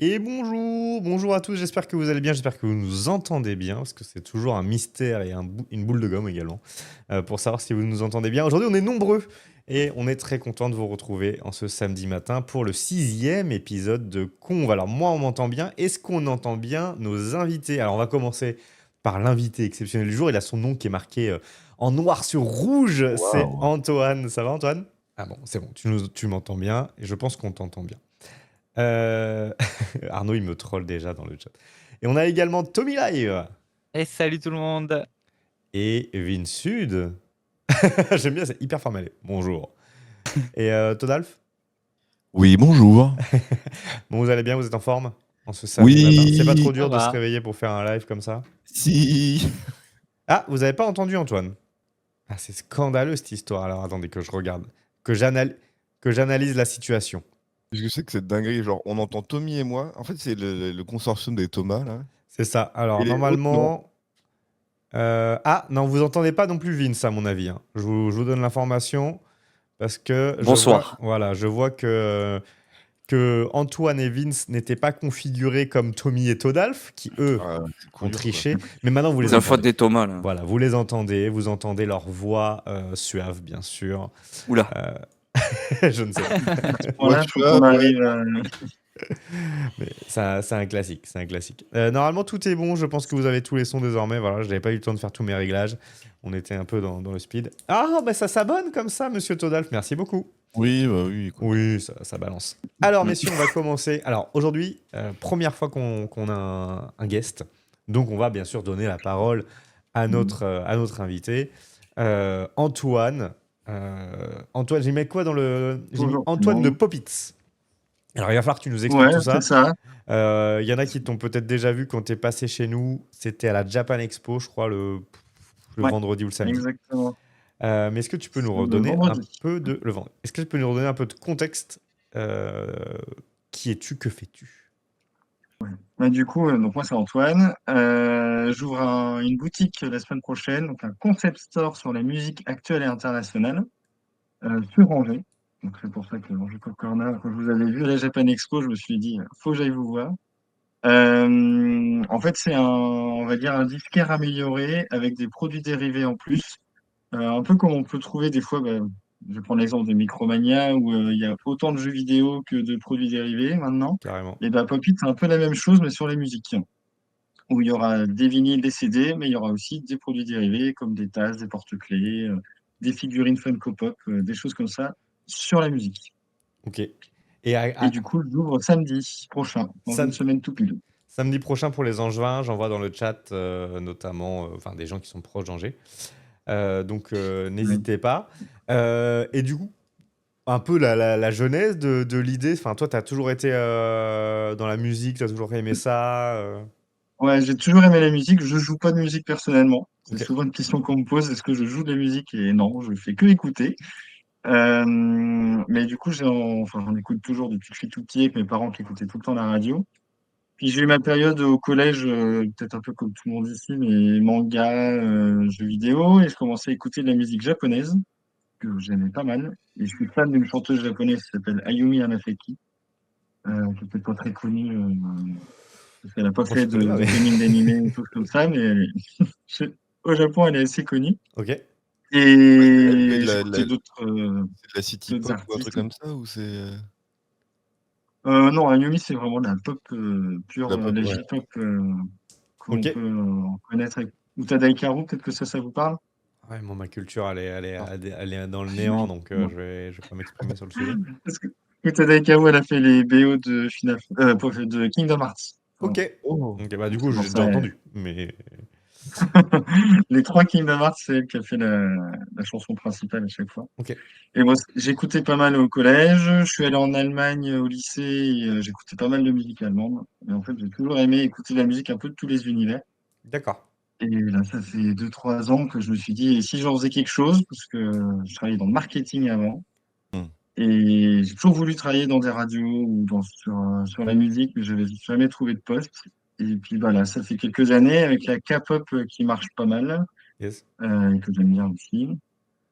Et bonjour à tous, j'espère que vous allez bien, j'espère que vous nous entendez bien, parce que c'est toujours un mystère et une boule de gomme également, pour savoir si vous nous entendez bien. Aujourd'hui, on est nombreux et on est très content de vous retrouver en ce samedi matin pour le 6e épisode de Conve. Alors moi, on m'entend bien, est-ce qu'on entend bien nos invités? Alors on va commencer par l'invité exceptionnel du jour, il a son nom qui est marqué en noir sur rouge, c'est Waouh. Antoine. Ça va Antoine? Ah bon, c'est bon, tu m'entends bien et je pense qu'on t'entend bien. Arnaud, il me troll déjà dans le chat. Et on a également Tommy Live Et salut tout le monde. et Vin Sud. J'aime bien, c'est hyper formel. Bonjour. Et Todalf. Oui, bonjour. Bon, vous allez bien, vous êtes en forme en ce samedi matin? C'est pas trop Oui, Ça dur de se va. réveiller pour faire un live comme ça? si. Ah, vous avez pas entendu Antoine? Ah, c'est scandaleux cette histoire. Alors attendez que je regarde, que j'analyse la situation. Je sais que c'est dinguerie. Genre, on entend Tommy et moi. En fait, c'est le consortium des Thomas, là. C'est ça. Et Alors les autres, non. normalement... Ah, non, vous entendez pas non plus Vince à mon avis, hein. Je vous donne l'information. Parce que Bonsoir. je vois que Antoine et Vince n'étaient pas configurés comme Tommy et Todalf, qui eux Ah, c'est ont couillure, quoi. triché. Mais maintenant vous les C'est la faute entendez. des Thomas, là. Voilà, vous les entendez, vous entendez leur voix suave, bien sûr. Oula. Je ne sais pas. Ouais, Voilà, tu faut vois, qu'on ouais. arrive Mais ça, c'est un classique, c'est un classique. Normalement, tout est bon. Je pense que vous avez tous les sons désormais. Voilà, je n'avais pas eu le temps de faire tous mes réglages. On était un peu dans le speed. Ah, bah ça s'abonne comme ça, monsieur Todalf. Merci beaucoup. Oui, bah oui, écoute. Oui, ça balance. Alors, messieurs, on va commencer. Alors, aujourd'hui, première fois qu'on a un guest. Donc, on va bien sûr donner la parole à notre invité. Antoine. Antoine, j'ai mis quoi dans le... J'ai mis Bonjour tout le Antoine de monde. Popitz. Alors, il va falloir que tu nous expliques Ouais, tout c'est ça. ça. Il y en a qui t'ont peut-être déjà vu quand tu es passé chez nous. C'était à la Japan Expo, je crois, le Ouais, vendredi ou le samedi. exactement. Mais est-ce que tu peux nous Le redonner un vendredi. peu de... Le vendredi. Est-ce que tu peux nous redonner un peu de contexte? Qui es-tu? Que fais-tu? Bah, du coup, donc moi c'est Antoine. J'ouvre une boutique la semaine prochaine, donc un concept store sur la musique actuelle et internationale sur Angers. Donc c'est pour ça que Angers Pop Corner, quand je vous avais vu à la Japan Expo, je me suis dit, faut que j'aille vous voir. En fait, c'est on va dire, un disquaire amélioré avec des produits dérivés en plus. Un peu comme on peut trouver des fois, bah, je vais prendre l'exemple de Micromania, où il y a autant de jeux vidéo que de produits dérivés maintenant. Carrément. Et bah, Pop-It, c'est un peu la même chose, mais sur les musiques, où il y aura des vinyles, des CD, mais il y aura aussi des produits dérivés, comme des tasses, des porte-clés, des figurines Funko Pop, des choses comme ça, sur la musique. Ok. Et Et du coup, j'ouvre samedi prochain, dans une sam- semaine tout pile. samedi prochain pour les Angevins, j'en vois dans le chat notamment enfin, des gens qui sont proches d'Angers. Donc Ouais. n'hésitez pas. Et du coup, un peu la genèse de l'idée. Enfin, toi, tu as toujours été dans la musique, tu as toujours aimé ça. Ouais, j'ai toujours aimé la musique. Je joue pas de musique personnellement. C'est Ok. souvent une question qu'on me pose, est-ce que je joue de la musique? Et non, je fais que écouter. Mais du coup, enfin, j'en écoute toujours depuis que je suis tout petit avec mes parents qui écoutaient tout le temps la radio. Puis j'ai eu ma période au collège, peut-être un peu comme tout le monde ici, mais manga, jeux vidéo, et je commençais à écouter de la musique japonaise, que j'aimais pas mal. Et je suis fan d'une chanteuse japonaise qui s'appelle Ayumi Hamasaki, qui est peut-être pas très connue, parce qu'elle n'a pas Moi, je fait connais pas, de mais. gaming d'animé ou choses comme ça, mais je- au Japon, elle est assez connue. Ok. Ouais, elle fait Et de j'écoutais c'est de la city d'autres pop ou un truc artistes. comme ça, ou c'est Non, Ayumi, c'est vraiment de la pop de la pure, pop, la ouais. J-pop qu'on Ok. peut en connaître avec Utada Hikaru, peut-être que ça vous parle? Ouais, moi, ma culture, Non. elle est dans le néant, donc Bon. je vais pas m'exprimer sur le sujet. Parce que Utada Hikaru, elle a fait les BO de Final, pas fait de Kingdom Hearts. Ok. Pardon. Oh. Ok, bah du coup, C'est pour j'ai déjà ça. entendu. Mais. Les trois Kingdom Hearts, c'est elle qui a fait la chanson principale à chaque fois. Ok. Et moi, j'écoutais pas mal au collège. Je suis allé en Allemagne au lycée et j'écoutais pas mal de musique allemande. Et en fait, j'ai toujours aimé écouter de la musique un peu de tous les univers. D'accord. Et là, ça fait 2, 3 ans que je me suis dit, et si j'en faisais quelque chose, parce que je travaillais dans le marketing avant, Hmm. et j'ai toujours voulu travailler dans des radios ou sur la musique, mais je n'avais jamais trouvé de poste. Et puis voilà, ça fait quelques années avec la K-pop qui marche pas mal, Yes. et que j'aime bien aussi.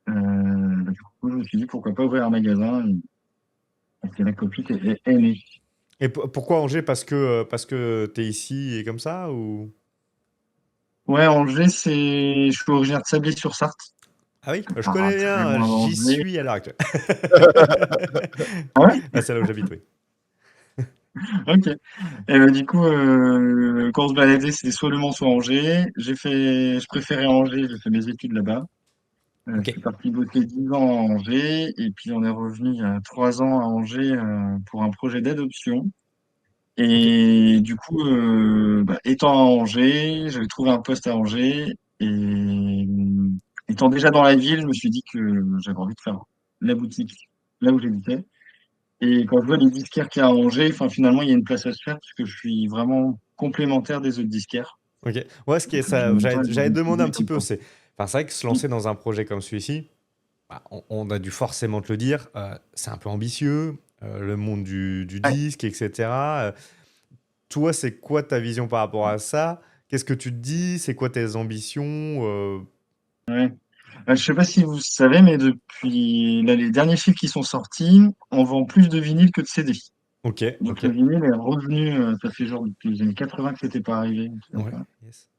Du coup, je me suis dit, pourquoi pas ouvrir un magasin, et c'est la copie qui est née. Et pourquoi Angers? Parce que t'es ici et comme ça ou... Ouais, Angers, je suis originaire de Sablé-sur-Sarthe. Ah oui, je Ah, connais très bien, loin j'y d'Angers. suis à l'heure actuelle. Ah ouais? Ah, c'est là où j'habite, oui. Ok. Et du coup, quand on se baladait, c'était soit Le Mans, soit Angers. Je préférais Angers, j'ai fait mes études là-bas. Je Ok. suis parti bosser 10 ans à Angers, et puis on est revenu il y a 3 ans à Angers pour un projet d'adoption. Ok. Et du coup, étant à Angers, j'avais trouvé un poste à Angers, et étant déjà dans la ville, je me suis dit que j'avais envie de faire la boutique là où j'habitais. Et quand je vois les disquaires qu'il y a à Angers, enfin, finalement, il y a une place à se faire parce que je suis vraiment complémentaire des autres disquaires. Ok. Ouais, ce qui est Donc, je ça, n'aime pas j'allais te les demander un cibler petit comme peu, ça. c'est vrai que se lancer dans un projet comme celui-ci, bah, on a dû forcément te le dire, c'est un peu ambitieux, le monde du Ouais, disque, etc. Toi, c'est quoi ta vision par rapport à ça? Qu'est-ce que tu te dis? C'est quoi tes ambitions? ouais. Je sais pas si vous savez, mais depuis là, les derniers chiffres qui sont sortis, on vend plus de vinyle que de CD. Ok, Donc ok. le vinyle est revenu, ça fait genre depuis les années 80 que c'était pas arrivé. Un truc comme Ouais, ça. yes.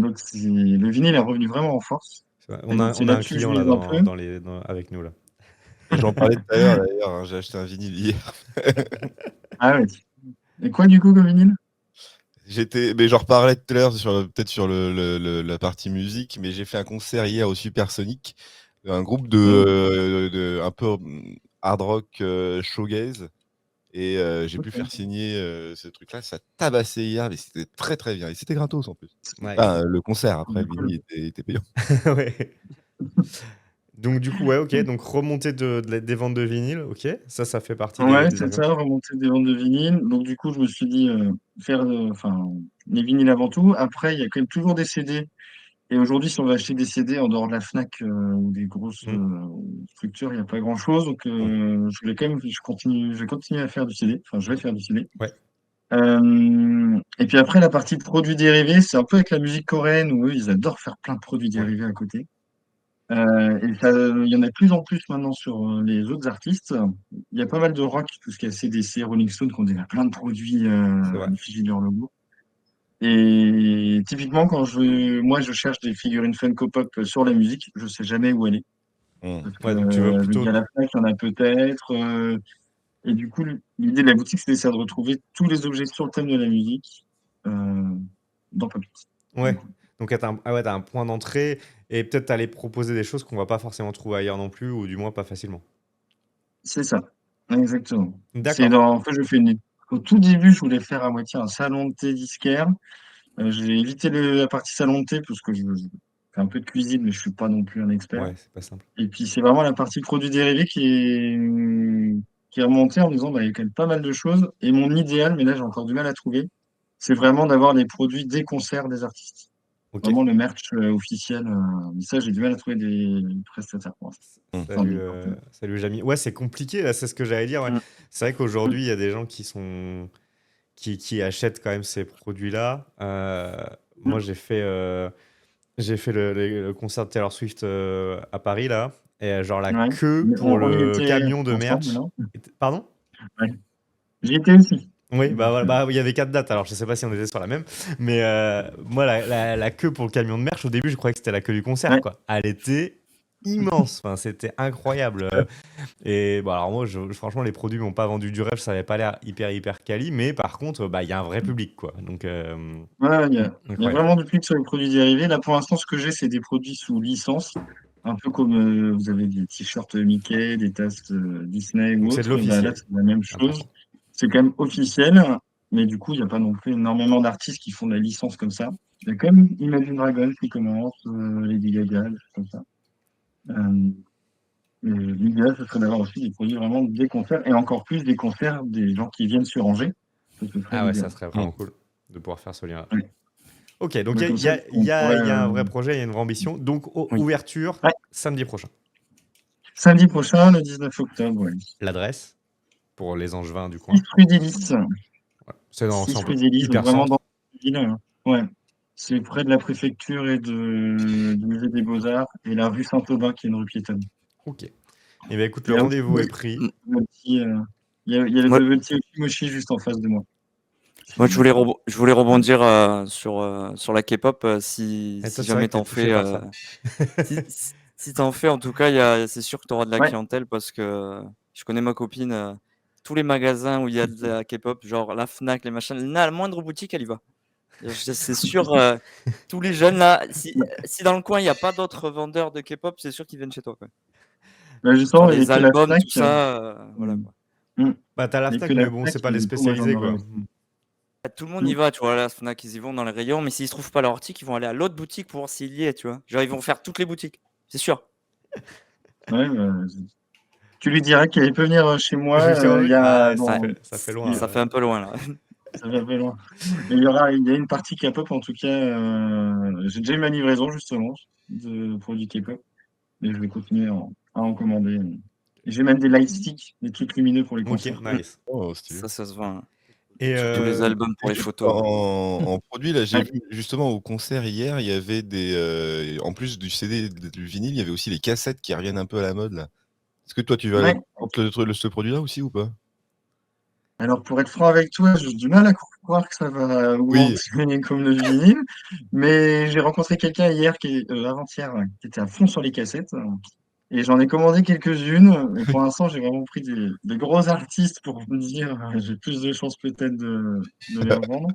Donc le vinyle est revenu vraiment en force. C'est vrai. Et donc c'est On a un là-dessus que je client là mise un peu. avec nous là. J'en parlais tout à l'heure d'ailleurs, hein, j'ai acheté un vinyle hier. Ah ouais. Et quoi du coup comme vinyle? Mais j'en reparlais tout à l'heure peut-être sur la partie musique, mais j'ai fait un concert hier au Supersonic, un groupe Hmm, un peu hard rock shoegaze, et j'ai pu faire ok. signer ce truc-là. Ça tabassait hier, mais c'était très très bien. Et c'était gratos en plus. Ouais. Enfin, le concert, après, Ah, le cool. vinyle était payant. Ouais. Donc du coup, ouais, ok. Donc remonter des ventes de vinyle, ok. Ça fait partie Ouais, des c'est arguments. ça, remonter des ventes de vinyle. Donc du coup, je me suis dit faire enfin les vinyles avant tout. Après, il y a quand même toujours des CD. Et aujourd'hui, si on veut acheter des CD en dehors de la Fnac ou des grosses Hmm. structures, il n'y a pas grand-chose. Donc Hmm. je vais continuer à faire du CD. Enfin, je vais faire du CD. Ouais. Et puis après, la partie produits dérivés, c'est un peu avec la musique coréenne où eux, ils adorent faire plein de produits Ouais. dérivés à côté. Et ça, il y en a de plus en plus maintenant sur les autres artistes. Il y a pas mal de rock, tout ce qui est AC/DC, Rolling Stone, qui ont déjà plein de produits C'est vrai. à l'effigie de leur logo. Et typiquement, moi, je cherche des figurines Funko Pop sur la musique, je sais jamais où aller. Hmm. Parce que Ouais, donc tu veux je me plutôt. dis à la Fnac, il y en a peut-être. Et du coup, l'idée de la boutique, c'est ça, de retrouver tous les objets sur le thème de la musique euh, dans Pop It. Du Ouais. coup. Donc t'as un point d'entrée et peut-être aller proposer des choses qu'on va pas forcément trouver ailleurs non plus, ou du moins pas facilement. C'est ça, exactement. D'accord. En fait, au tout début, je voulais faire à moitié un salon de thé disquaire. J'ai évité la partie salon de thé parce que je fais un peu de cuisine, mais je suis pas non plus un expert. Ouais, c'est pas simple. Et puis, c'est vraiment la partie produits dérivés qui est remontée en me disant, bah, il y a quand même pas mal de choses. Et mon idéal, mais là, j'ai encore du mal à trouver, c'est vraiment d'avoir les produits des concerts des artistes. Ok. Vraiment le merch officiel. Mais ça, j'ai du mal à trouver des prestataires pour l'instant. Hmm. Enfin, Salut, salut Jamy. Ouais, c'est compliqué, là, c'est ce que j'allais dire. Ouais. Mm. C'est vrai qu'aujourd'hui, il y a des gens qui achètent quand même ces produits-là. Moi, Mm. j'ai fait le concert de Taylor Swift à Paris, là. Et genre, la Ouais. queue Mais pour on y le était camion de ensemble, merch. non? Pardon? Ouais. J'y étais aussi. Oui, bah Donc, voilà, bah, il y avait 4 dates, alors je sais pas si on était sur la même. Mais moi, la queue pour le camion de merch, au début, je croyais que c'était la queue du concert, ouais. quoi. Elle était immense, enfin, c'était incroyable. Et bon, alors moi, franchement, les produits m'ont pas vendu du rêve, ça avait pas l'air hyper quali, mais par contre, bah, il y a un vrai public, quoi. Donc, Ouais, il y a incroyable. vraiment du public sur les produits dérivés. Là, pour l'instant, ce que j'ai, c'est des produits sous licence. Un peu comme vous avez des t-shirts Mickey, des tasses Disney ou Donc, c'est de autres. Bah, là, l'officiel, c'est la même c'est chose. important. C'est quand même officiel. Mais du coup, il n'y a pas non plus énormément d'artistes qui font de la licence comme ça. Il y a quand même Imagine Dragons qui commence, Lady Gaga, des choses comme ça. Euh, et l'idéal, ce serait d'avoir aussi des produits vraiment des concerts et encore plus des concerts des gens qui viennent sur Angers. Ça, ce serait Ah ouais, ça l'idéal. serait Hmm. vraiment cool de pouvoir faire ce lien-là. Ouais. Ok, donc Bah, comme ça, on pourrait. il y a un vrai projet, il y a une vraie ambition. Donc, Oui. ouverture Ouais. samedi prochain. Samedi prochain, le 19 octobre, ouais. L'adresse pour les Angevins du 6 coin. rue des Lys. Ouais. C'est dans 6 ensemble rue des Lys, donc hyper vraiment dans centre. la ville, hein. Ouais. C'est près de la préfecture et du musée des Beaux-Arts et la rue Saint-Aubin qui est une rue piétonne. Ok. Et bien écoute, Il le y a aussi, rendez-vous est pris. il y a aussi, Il y a le Moi, Bubble Tea Mochi juste en face de moi. moi, je voulais rebondir sur la K-pop. Si Et toi, c'est vrai jamais que t'es t'en touché fais, par ça. si t'en fais, en tout cas, c'est sûr que tu auras de la Ouais. clientèle parce que je connais ma copine. Tous les magasins où il y a de la K-pop, genre la Fnac, les machins, la moindre boutique, elle y va. C'est sûr, tous les jeunes là, si dans le coin il n'y a pas d'autres vendeurs de K-pop, c'est sûr qu'ils viennent chez toi, quoi. Bah, Genre justement, il y a les que la albums, Fnac. tout ça, voilà Mm. quoi. Mm. Bah, t'as la Il y a Fnac, que la mais bon, Fnac c'est pas les et du coup, moi, j'en spécialisés, aurais quoi. aussi. Tout le monde y va, tu vois, là, Fnac, ils y vont dans les rayons, mais s'ils ne trouvent pas leur article, ils vont aller à l'autre boutique pour voir s'il y est, tu vois. Genre, ils vont faire toutes les boutiques, c'est sûr. Ouais, bah, tu lui diras qu'elle peut venir chez moi. Justement, Il y a ah, Ouais, ça fait loin. ça fait un peu loin, là. Ça va pas loin. Mais il y a une partie K-pop en tout cas. J'ai déjà eu ma livraison justement de produits K-pop, mais je vais continuer à en commander. Et j'ai même des light sticks, des trucs lumineux pour les Ok, concerts. nice. Oh, stylé. Ça se vend, hein. Et Surtout les albums pour Et les juste photos. en produit, là, j'ai Ouais. vu justement au concert hier, il y avait en plus du CD, du vinyle, il y avait aussi les cassettes qui reviennent un peu à la mode là. Est-ce que toi tu vas Ouais. prendre ce produit-là aussi ou pas? Alors pour être franc avec toi, j'ai du mal à croire que ça va Oui. augmenter comme le vinyle, mais j'ai rencontré quelqu'un hier, avant-hier, ouais, qui était à fond sur les cassettes. Et j'en ai commandé quelques-unes, et pour l'instant, j'ai vraiment pris des gros artistes pour me dire, j'ai plus de chances peut-être de les revendre.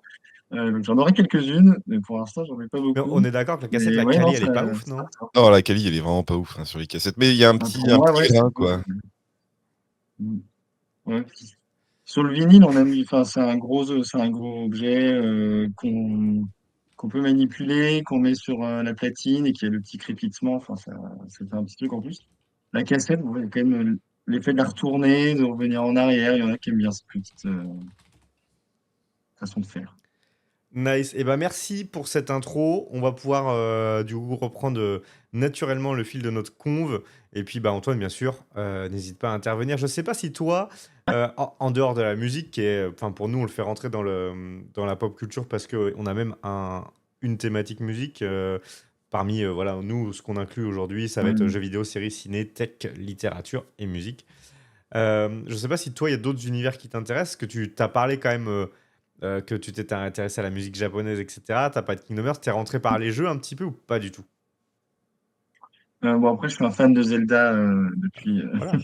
Donc j'en aurai quelques-unes, mais pour l'instant, j'en ai pas mais on beaucoup. est d'accord que la cassette, Mais la ouais, non, quali, elle est pas ouf, ça non? sort. Non, la quali, elle est vraiment pas ouf hein, sur les cassettes, mais il y a Pour un moi, petit ouais, grain quoi. ouais. Sur le vinyle, on a mis, enfin, c'est un gros objet qu'on peut manipuler, qu'on met sur la platine et qui a le petit crépitement. Enfin, ça fait un petit truc en plus. La cassette, vous voyez quand même l'effet de la retourner, de revenir en arrière. Il y en a qui aiment bien cette petite façon de faire. Nice. Et ben merci pour cette intro. On va pouvoir du coup reprendre naturellement le fil de notre conve. Et puis bah Antoine, bien sûr, n'hésite pas à intervenir. Je sais pas si toi, en dehors de la musique, qui est, enfin pour nous, on le fait rentrer dans la pop culture parce que on a même une thématique musique. Parmi voilà nous, ce qu'on inclut aujourd'hui, ça va être jeux vidéo, séries, ciné, tech, littérature et musique. Je sais pas si toi, il y a d'autres univers qui t'intéressent, que tu t'as parlé quand même. Que tu t'étais intéressé à la musique japonaise, etc. T'as pas de Kingdom Hearts, t'es rentré par les jeux un petit peu ou pas du tout? Bon, après, je suis un fan de Zelda depuis Voilà.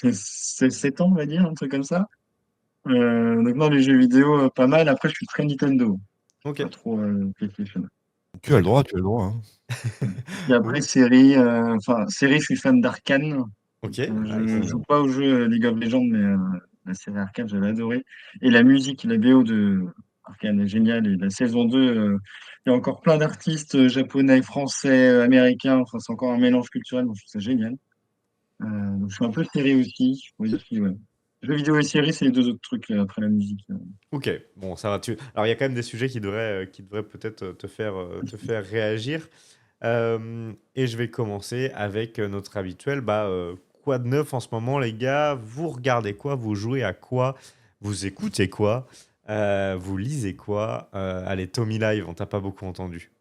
7 ans, on va dire, un truc comme ça. Donc, non, les jeux vidéo, pas mal. Après, je suis très Nintendo, Ok. pas trop PlayStation. Tu as le droit, tu as le droit. Hein. Et après, série, je suis fan d'Arcane. Ok. Je Nice. ne joue pas au jeu League of Legends, mais la série Arcane, j'avais adoré. Et la musique, la BO de Arcane est géniale. Et la saison 2, il y a encore plein d'artistes japonais, français, américains. Enfin, c'est encore un mélange culturel. Moi, je trouve ça génial. Donc, je suis un peu série aussi. On va dire que, ouais. Jeux vidéo et série, c'est les deux autres trucs après la musique. Ok. Bon, ça va. Alors, il y a quand même des sujets qui devraient peut-être te faire réagir. Et je vais commencer avec notre habituel. Quoi de neuf en ce moment, les gars? Vous regardez quoi? Vous jouez à quoi? Vous écoutez quoi? Vous lisez quoi? Allez, Tommy Live, on t'a pas beaucoup entendu.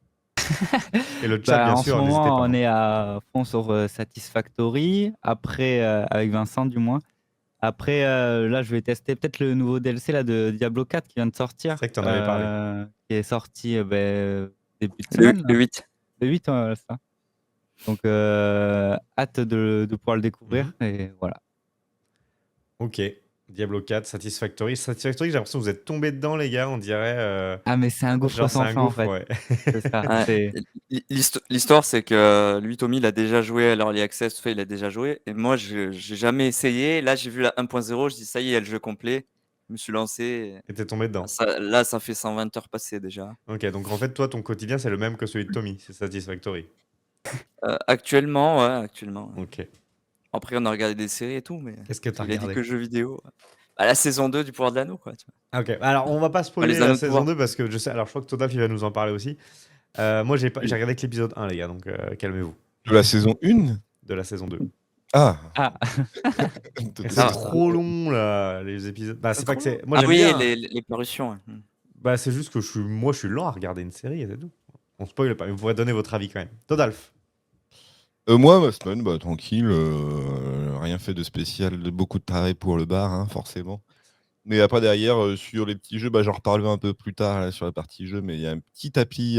Et le chat, Bah, bien en ce sûr, n'hésitez moment, pas. on Hein. est à fond sur Satisfactory. Après, avec Vincent, du moins. Après, là, je vais tester peut-être le nouveau DLC là, de Diablo 4 qui vient de sortir. C'est vrai que t'en avais parlé. Qui est sorti début de Le, semaine. le Là. 8. Le 8, ça. Donc, hâte de pouvoir le découvrir. Et voilà. Ok. Diablo 4, Satisfactory. Satisfactory, j'ai l'impression que vous êtes tombés dedans, les gars. On dirait. Ah, mais c'est un gouffre Genre, c'est sans un fin, en gouffre, fait. ouais. C'est ça. Ouais. C'est... L'histoire, c'est que lui, Tommy, il a déjà joué à l'Early Access, il a déjà joué. Et moi, je n'ai jamais essayé. Là, j'ai vu la 1.0, je dis, ça y est, il y a le jeu complet. Je me suis lancé. Et t'es tombé dedans. Là, ça fait 120 heures passées déjà. Ok, donc en fait, toi, ton quotidien, c'est le même que celui de Tommy. C'est Satisfactory. Actuellement, ouais, actuellement. Ok. Après, on a regardé des séries et tout, mais Qu'est-ce que t'as il a dit regardé? que jeux vidéo. Bah, la saison 2 du Pouvoir de l'Anneau, quoi. Tu vois. Ok, alors on va pas spoiler les la anneaux de saison pouvoir. 2 parce que je sais. Alors je crois que Todaf il va nous en parler aussi. Moi j'ai regardé que l'épisode 1, les gars, donc calmez-vous. De la saison 1? De la saison 2. Ah. Ah, Et c'est Ah. trop long là, les épisodes. Bah, c'est pas que c'est. Moi Ah j'aime oui, bien. les parutions. Ouais. Bah, c'est juste que moi je suis lent à regarder une série et c'est tout. On spoil pas, mais vous pourrez donner votre avis quand même. Todalf. Moi, ma semaine, tranquille, rien fait de spécial, de beaucoup de travail pour le bar, hein, forcément. Mais après, derrière, sur les petits jeux, j'en reparlerai un peu plus tard là, sur la partie jeu, mais il y a un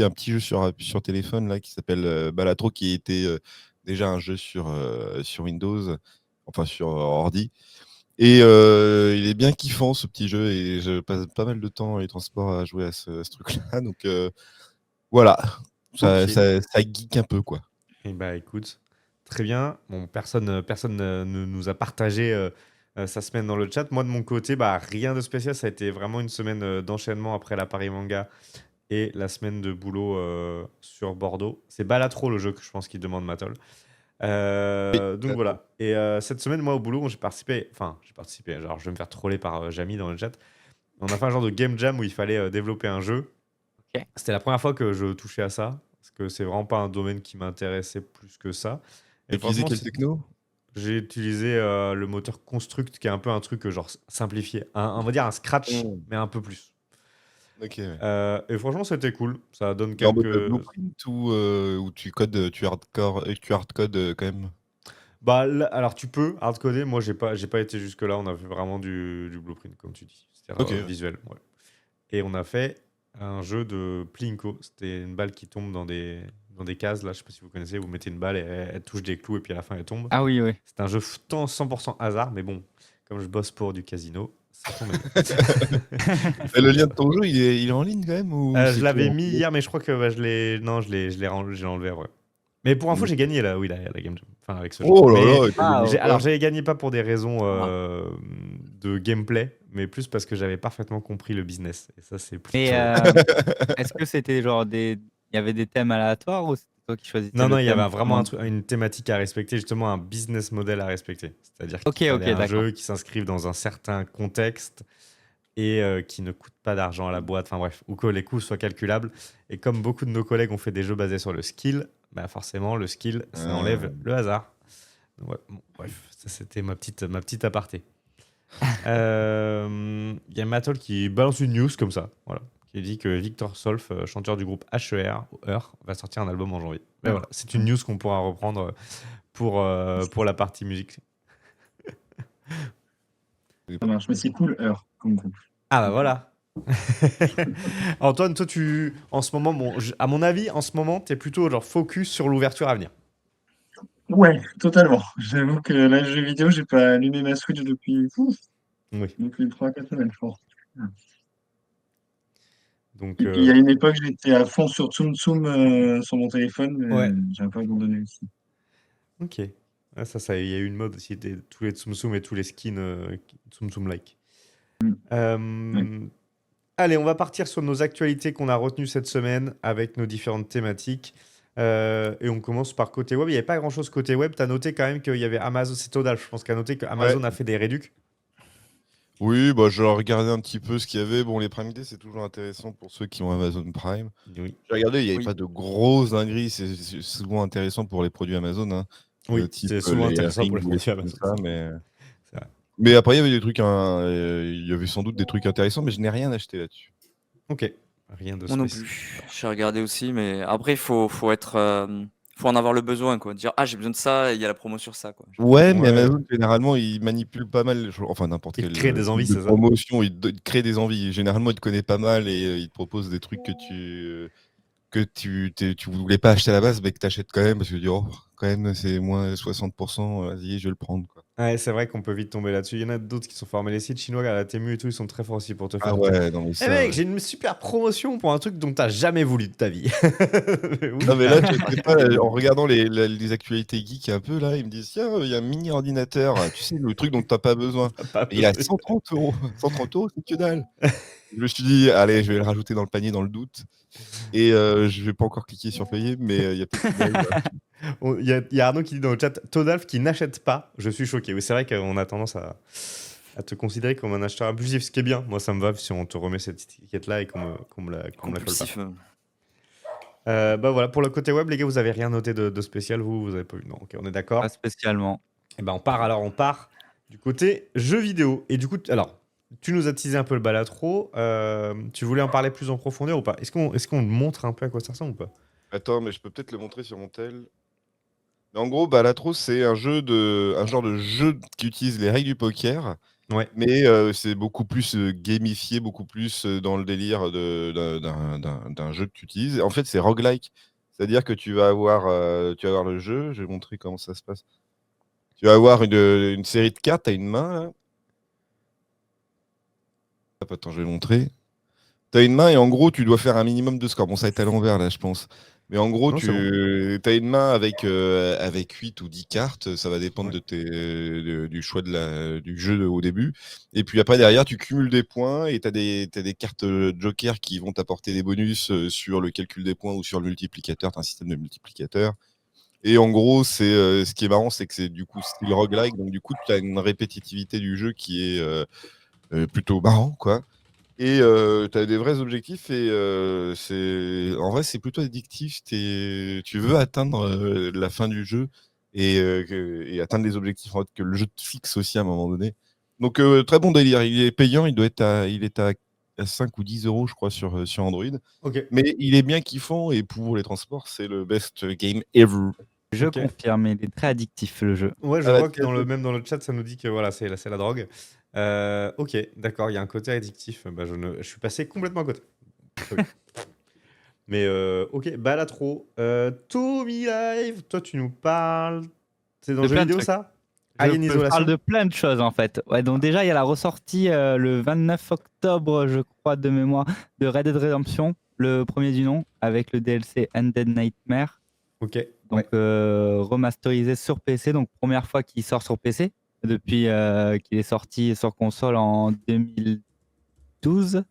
petit jeu sur téléphone là, qui s'appelle Balatro, qui était déjà un jeu sur Windows, enfin sur ordi. Et il est bien kiffant ce petit jeu, et je passe pas mal de temps dans les transports à jouer à ce truc-là. Donc voilà, ça, Ok. ça geek un peu, quoi. Et bah écoute, très bien. Bon, personne ne nous a partagé sa semaine dans le chat. Moi de mon côté, bah rien de spécial. Ça a été vraiment une semaine d'enchaînement après la Paris Manga et la semaine de boulot sur Bordeaux. C'est Balatro le jeu que je pense qu'il demande Matol. Oui, Donc voilà. Et cette semaine, moi au boulot, j'ai participé. Enfin, j'ai participé. Genre, je vais me faire troller par Jamy dans le chat. On a fait un genre de game jam où il fallait développer un jeu. Ok. C'était la première fois que je touchais à ça, parce que c'est vraiment pas un domaine qui m'intéressait plus que ça. T'as Et utilisé franchement, quel techno? j'ai utilisé le moteur Construct, qui est un peu un truc genre simplifié. On va dire un Scratch, Mm. mais un peu plus. Ok, ouais. Et franchement, c'était cool. Ça donne T'es en mode quelques... blueprint ou tu codes, tu hardcodes quand même? Bah, alors tu peux hardcoder. Moi, j'ai pas été jusque-là. On a fait vraiment du blueprint, comme tu dis. C'est-à-dire Ok. visuel. Ouais. Et on a fait un jeu de Plinko. C'était une balle qui tombe dans des cases. Là, je sais pas si vous connaissez. Vous mettez une balle et elle touche des clous et puis à la fin, elle tombe. Ah oui, oui. C'est un jeu 100% hasard. Mais bon, comme je bosse pour du casino, ça tombe bien. Et le lien de ton jeu, il est en ligne quand même ou Je c'est que l'avais en mis privé? hier, mais je crois que bah, non, j'ai enlevé. Ouais. Mais pour info, Ok. j'ai gagné là, oui, la Game Jam. Enfin, avec ce jeu. Oh là Mais là, t'as Ah, gagné ouais. alors, quoi? j'avais gagné pas pour des raisons Ah. de gameplay, mais plus parce que j'avais parfaitement compris le business. Et ça, c'est Mais plutôt. est-ce que c'était genre des. Il y avait des thèmes aléatoires ou c'était toi qui choisissais Non, le non, il y thème avait vraiment selon- une thématique à respecter, justement un business model à respecter. C'est-à-dire Ok, qu'il fallait ok, un d'accord. jeu qui s'inscrive dans un certain contexte et qui ne coûte pas d'argent à la boîte, enfin bref, ou que les coûts soient calculables. Et comme beaucoup de nos collègues ont fait des jeux basés sur le skill, bah forcément, le skill, ça enlève le hasard. Donc, ouais, bon, bref, ça c'était ma petite aparté. Il y a Matol qui balance une news comme ça, voilà, qui dit que Victor Solf, chanteur du groupe HER, va sortir un album en janvier. Mais voilà, c'est une news qu'on pourra reprendre pour la partie musique. Ça marche. Mais c'est cool, Heure, comme groupe. Ah bah voilà. Antoine, toi, en ce moment, bon, à mon avis, en ce moment, t'es plutôt genre focus sur l'ouverture à venir. Ouais, totalement. J'avoue que là, jeu vidéo, j'ai pas allumé ma Switch Oui. depuis 3-4 semaines, je pense. Donc, Et puis, il y a une époque, j'étais à fond sur Tsum Tsum sur mon téléphone, ouais. mais j'ai un peu abandonné aussi. Ok. Ah, ça, il y a eu une mode aussi, tous les Tsum Tsum et tous les skins Tsum Tsum-like. Ouais. Allez, on va partir sur nos actualités qu'on a retenues cette semaine avec nos différentes thématiques. Et on commence par côté web. Il n'y avait pas grand-chose côté web. Tu as noté quand même qu'il y avait Amazon. C'est Todal, je pense, qui a noté qu'Amazon a fait des réducs. Oui, bah, je regardais un petit peu ce qu'il y avait. Bon, les Prime Day, c'est toujours intéressant pour ceux qui ont Amazon Prime. Oui. J'ai regardé, il n'y avait Oui. pas de grosses dingueries. C'est souvent intéressant pour les produits Amazon, hein, Oui, type c'est souvent les intéressant pour les rings ou les produits trucs comme Amazon. ça. C'est Mais... vrai. mais après, il y avait des trucs, il y avait sans doute des trucs intéressants, mais je n'ai rien acheté là-dessus. Ok. Rien de Moi non spécial. plus. J'ai regardé aussi, mais après, faut être. Faut en avoir le besoin, quoi. Dire, ah, j'ai besoin de ça, et il y a la promo sur ça, quoi. Ouais, mais Ouais. Amazon, généralement, il manipule pas mal, enfin n'importe Il quel crée des envies, type de c'est ça? promotion, il crée des envies. Généralement, il te connaît pas mal et il te propose des trucs que tu voulais pas acheter à la base, mais que tu achètes quand même parce que tu dis, oh, quand même, c'est moins 60%, vas-y, je vais le prendre, quoi. Ouais, c'est vrai qu'on peut vite tomber là-dessus. Il y en a d'autres qui sont formés. Les sites chinois à la Temu et tout, ils sont très forts aussi pour te Ah faire. ouais, non, mais Eh ça, mec, ouais. j'ai une super promotion pour un truc dont t'as jamais voulu de ta vie. Oui, Non, mais là, je sais pas, en regardant les actualités geeks un peu, là, ils me disent, tiens, il y a un mini ordinateur, tu sais, le truc dont t'as pas besoin. t'as pas Et il a besoin. 130 euros. 130 euros, c'est que dalle. Je me suis dit, allez, je vais le rajouter dans le panier dans le doute. Et je vais pas encore cliquer sur payer, mais il y a peut-être une live. Il y a Arnaud qui dit dans le chat Todalf qui n'achète pas. Je suis choqué. Oui, c'est vrai qu'on a tendance à te considérer comme un acheteur abusif, ce qui est bien. Moi, ça me va si on te remet cette étiquette-là et qu'on me la colle pas. Compulsif. Bah voilà, pour le côté web, les gars, vous avez rien noté de spécial, vous avez pas eu. Non, ok, on est d'accord. Pas spécialement. Et ben on part du côté jeux vidéo. Et du coup, alors, tu nous as teasé un peu le balatro. Tu voulais en parler plus en profondeur ou pas? Est-ce qu'on montre un peu à quoi ça ressemble ou pas? Attends, mais je peux peut-être le montrer sur mon tel. En gros, Balatro, c'est un genre de jeu qui utilise les règles du poker, Ouais. mais c'est beaucoup plus gamifié, beaucoup plus dans le délire d'un jeu que tu utilises. En fait, c'est roguelike. C'est-à-dire que tu vas avoir le jeu. Je vais montrer comment ça se passe. Tu vas avoir une série de cartes à une main, là. Hop, attends, je vais montrer. Tu as une main et en gros, tu dois faire un minimum de score. Bon, ça va être à l'envers là, je pense. Mais en gros, Non, c'est bon. tu as une main avec 8 ou 10 cartes. Ça va dépendre Ouais. du choix du jeu au début. Et puis après, derrière, tu cumules des points et tu as des cartes joker qui vont t'apporter des bonus sur le calcul des points ou sur le multiplicateur. Tu as un système de multiplicateur. Et en gros, ce qui est marrant, c'est que c'est du coup style roguelike. Donc, du coup, tu as une répétitivité du jeu qui est plutôt marrant, quoi. Et tu as des vrais objectifs et en vrai, c'est plutôt addictif. Tu veux atteindre la fin du jeu et atteindre les objectifs en fait, que le jeu te fixe aussi à un moment donné. Donc, très bon délire. Il est payant, il est à 5 ou 10 euros, je crois, sur Android. Ok. Mais il est bien kiffant et pour les transports, c'est le best game ever. Je Ok. confirme, il est très addictif le jeu. Ouais, je Ah bah, vois que même dans le chat, ça nous dit que voilà, c'est la drogue. Ok, d'accord, il y a un côté addictif. Bah, je suis passé complètement à côté. Très bien. Mais ok, Balatro. Tommy Live, toi tu nous parles. C'est dans De le jeu plein de vidéo trucs. ça? Je Alien Isolation. parle de plein de choses en fait. Ouais, donc déjà, il y a la ressortie le 29 octobre, je crois, de mémoire, de Red Dead Redemption, le premier du nom, avec le DLC Undead Nightmare. Ok. Donc remasterisé sur PC, donc première fois qu'il sort sur PC, depuis qu'il est sorti sur console en 2012,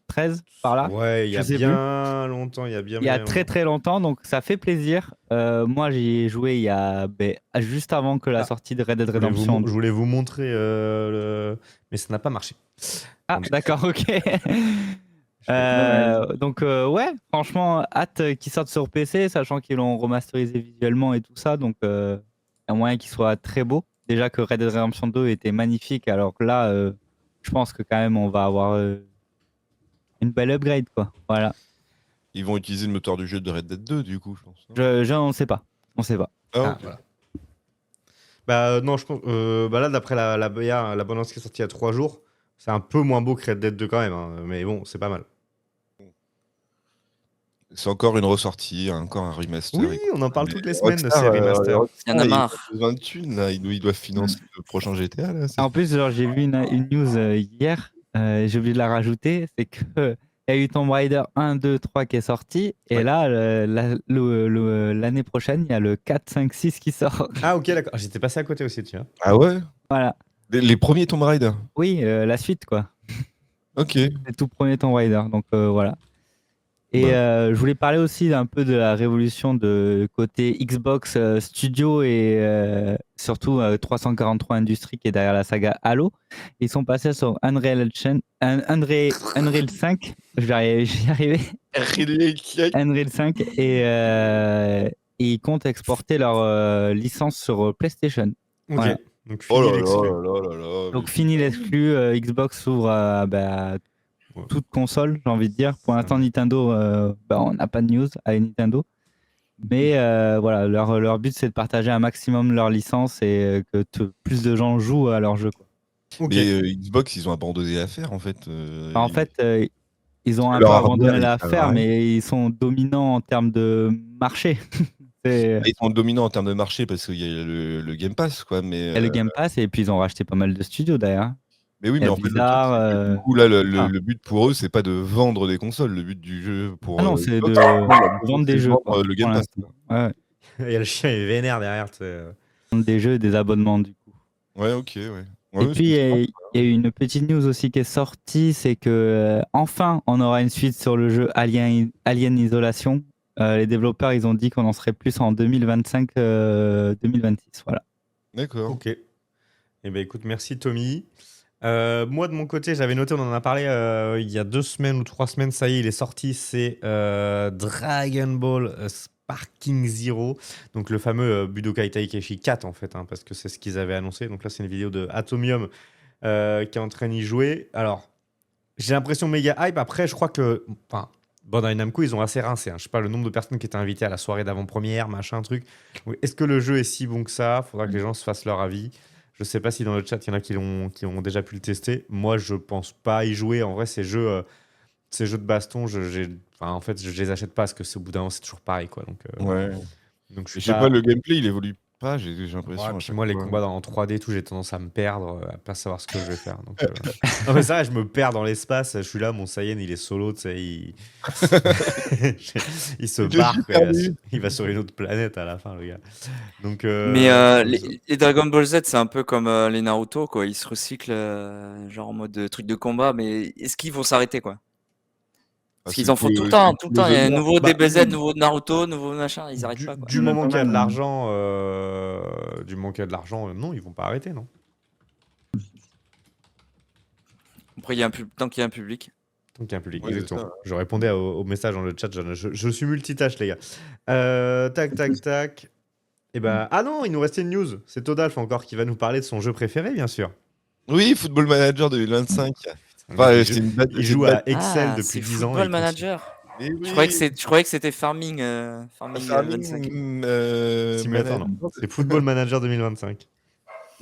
13, par là. Ouais, il y a Je sais bien longtemps, il y a bien Il y a bien très longtemps. très longtemps, donc ça fait plaisir. Moi, j'y ai joué juste avant que la Ah, sortie de Red Dead Je voulais Redemption. je voulais vous montrer mais ça n'a pas marché. Ah, d'accord, ok. Donc ouais, franchement, hâte qu'ils sortent sur PC, sachant qu'ils l'ont remasterisé visuellement et tout ça, donc il y a moyen qu'il soit très beau. Déjà que Red Dead Redemption 2 était magnifique, alors que là, je pense que quand même on va avoir une belle upgrade, quoi. Voilà. Ils vont utiliser le moteur du jeu de Red Dead 2, du coup, je pense. On sait pas, on sait pas. Ah, Ah, ok. voilà. Bah non, je pense bah là d'après la bande-annonce qui est sortie il y a 3 jours, c'est un peu moins beau que Red Dead 2 quand même, hein, mais bon, c'est pas mal. C'est encore une ressortie, encore un remaster. Oui, Écoute, on en parle mais toutes les semaines de Rockstar, ces remasters. Rockstar, Il y en a ils ont marre. besoin de thunes, là. Ils doivent financer le prochain GTA, là. En plus, genre, j'ai vu une news hier, j'ai oublié de la rajouter, c'est que il y a eu Tomb Raider 1, 2, 3 qui est sorti, et Ouais. là, l'année prochaine, il y a le 4, 5, 6 qui sort. Ah ok, d'accord. Ah, j'étais passé à côté aussi, tu vois. Ah ouais? Voilà. Les premiers Tomb Raider. Oui, la suite, quoi. Ok. Les tout premiers Tomb Raider, donc voilà. Et Bah. je voulais parler aussi un peu de la révolution de côté Xbox Studio et surtout 343 Industries qui est derrière la saga Halo. Ils sont passés sur Unreal 5. Je vais y arriver. Unreal 5 et ils comptent exporter leur licence sur PlayStation. Ok. Voilà. Donc Oh fini là l'exclu. là là là là. Donc fini l'exclu, Xbox s'ouvre à Ouais. toute console, j'ai envie de dire. Pour l'instant, Ouais. Nintendo, on n'a pas de news avec Nintendo. Mais voilà, leur but, c'est de partager un maximum leur licence et que plus de gens jouent à leur jeu, quoi. Ok. Mais Xbox, ils ont abandonné l'affaire, en fait. Enfin, en fait, ils ont un leur peu hardware, abandonné il sert à l'affaire, rien. mais ils sont dominants en termes de marché. C'est Ils sont dominants en termes de marché parce qu'il y a le Game Pass, quoi. il y a le Game Pass et puis ils ont racheté pas mal de studios d'ailleurs. Mais oui, Il y mais a en fait, le truc, Blizzard, c'est que du coup, là, ah. le but pour eux, c'est pas de vendre des consoles. Le but du jeu pour Ah non, c'est Xbox, de c'est vendre des de jeux, vendre quoi, le pour Game Pass. l'instant. Ouais, Il y a le chien, il est vénère derrière, tu sais. vendre des jeux et des abonnements du coup. Ouais, ok, ouais. Et Ouais, puis, il c'est y a eu une petite news aussi qui est sortie, c'est que enfin, on aura une suite sur le jeu Alien Isolation. Les développeurs, ils ont dit qu'on en serait plus en 2025-2026. Voilà. D'accord. Ok. Eh ben écoute, merci Tommy. Moi de mon côté, j'avais noté, on en a parlé il y a 2 semaines ou 3 semaines, ça y est, il est sorti, c'est Dragon Ball Sparking Zero, donc le fameux Budokai Tenkaichi 4 en fait, hein, parce que c'est ce qu'ils avaient annoncé. Donc là, c'est une vidéo de Atomium qui est en train d'y jouer. Alors, j'ai l'impression méga hype. Après, je crois que, enfin, Bandai Namco, ils ont assez rincé. Hein. Je sais pas le nombre de personnes qui étaient invitées à la soirée d'avant-première, machin, truc. Est-ce que le jeu est si bon que ça? Faudra que les gens se fassent leur avis. Je sais pas si dans le chat, il y en a qui ont déjà pu le tester. Moi, je pense pas y jouer. En vrai, ces jeux de baston, en fait, je les achète pas parce que au bout d'un moment, c'est toujours pareil, quoi. Ouais. Donc Je sais pas, le gameplay, il évolue pas, j'ai l'impression. Ouais, à puis chaque moi, les fois. combats en 3D, tout, j'ai tendance à me perdre, à pas savoir ce que je vais faire. Donc, non, mais ça, je me perds dans l'espace. Je suis là, mon Saiyan, il est solo, tu sais, il se Je barre, suis quoi, perdu. il va sur une autre planète à la fin, le gars. Donc, Mais les Dragon Ball Z, c'est un peu comme les Naruto, quoi. Ils se recyclent, genre en mode truc de combat, mais est-ce qu'ils vont s'arrêter, quoi? Parce qu'ils en font tout le temps, tout le temps. Il y a un nouveau Bah, DBZ, nouveau Naruto, nouveau machin, ils arrêtent pas, quoi. du Il y en a moment pas qu'il y a de mal, hein. l'argent, non, ils vont pas arrêter, non. Après, tant qu'il y a un public. Donc, il y a un public, Ouais, c'est exactement. ça. Je répondais au message dans le chat, je suis multitâche, les gars. Tac. Et bah, ah non, il nous restait une news. C'est Todalf encore qui va nous parler de son jeu préféré, bien sûr. Oui, Football Manager 2025. Il c'est une bad- il c'est joue une à bad- Excel Ah, depuis c'est 10 ans. Football il continue. Manager. Mais oui, Je croyais que c'était Farming, Farming 25. Simulator, non. C'est Football Manager 2025.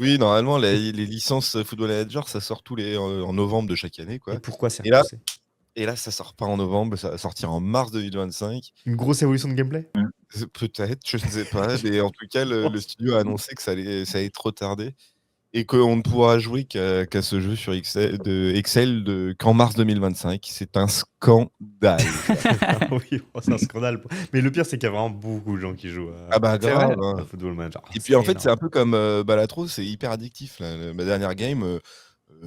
Oui, normalement, les licences Football Manager, ça sort en novembre de chaque année, quoi. Et pourquoi c'est Et là- repoussé? Et là, ça sort pas en novembre, ça va sortir en mars 2025. Une grosse évolution de gameplay? Peut-être, je ne sais pas, mais en tout cas, le studio a annoncé que ça allait trop tarder et qu'on ne pourra jouer qu'à ce jeu sur Excel qu'en mars 2025. C'est un scandale. Oui, bon, c'est un scandale. Mais le pire, c'est qu'il y a vraiment beaucoup de gens qui jouent Ah bah C'est vrai. grave, hein. à Football Manager. Et puis en fait, énorme. c'est un peu comme Balatro, c'est hyper addictif. Là. Ma dernière game,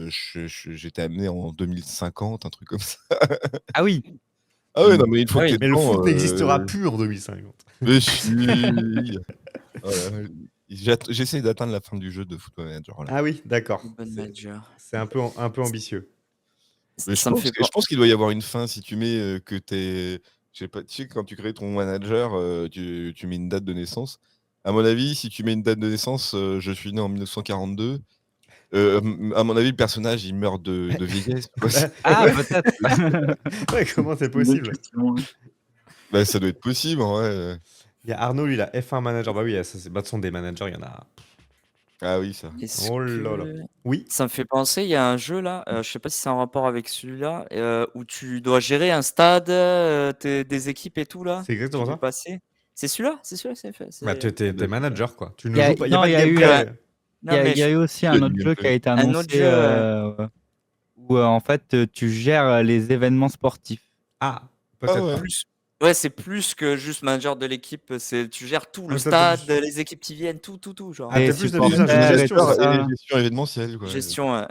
j'étais amené en 2050, un truc comme ça. Ah oui. Ah ouais, non, mais une fois Ah oui, que t'es Mais le dedans, foot n'existera plus en 2050. Mais si. Voilà. J'essaie d'atteindre la fin du jeu de Football Manager. Là. Ah oui, d'accord. Football Manager. C'est un peu ambitieux. Mais Ça me fait je pense qu'il doit y avoir une fin si tu mets que t'es. Je sais pas, tu sais, quand tu crées ton manager, tu mets une date de naissance. À mon avis, si tu mets une date de naissance, je suis né en 1942. À mon avis, le personnage il meurt de vieillesse. quoi. Ah, peut-être. Ouais, comment c'est possible? Bah, ça doit être possible, en vrai. Il y a Arnaud, lui, il a F1 Manager. Bah oui, ça, c'est de son des managers, il y en a. Ah oui, ça. Est-ce Oh là là. que- Oui, Ça me fait penser, il y a un jeu là, je sais pas si c'est en rapport avec celui-là, où tu dois gérer un stade, des équipes et tout là. c'est exactement Tu ça. peux passer. C'est celui-là? C'est celui-là, Bah, t'es manager, quoi. Tu ne Il y a- joues pas. Il n'y a non, pas de il y a eu, gameplay. Il y a eu aussi Il y a un du autre jeu qui a gameplay. été Un autre annoncé jeu, où en fait tu gères les événements sportifs. Ah, Ah peut-être ouais. pas. Ouais, c'est plus que juste manager de l'équipe, tu gères tout, le Ah, t'as stade, les équipes qui viennent, tout, genre. Ah, Et t'es plus supporters d'habitude un jeu de et gestion, tout c'est ça. Et gestion événementielle. Quoi. Gestion,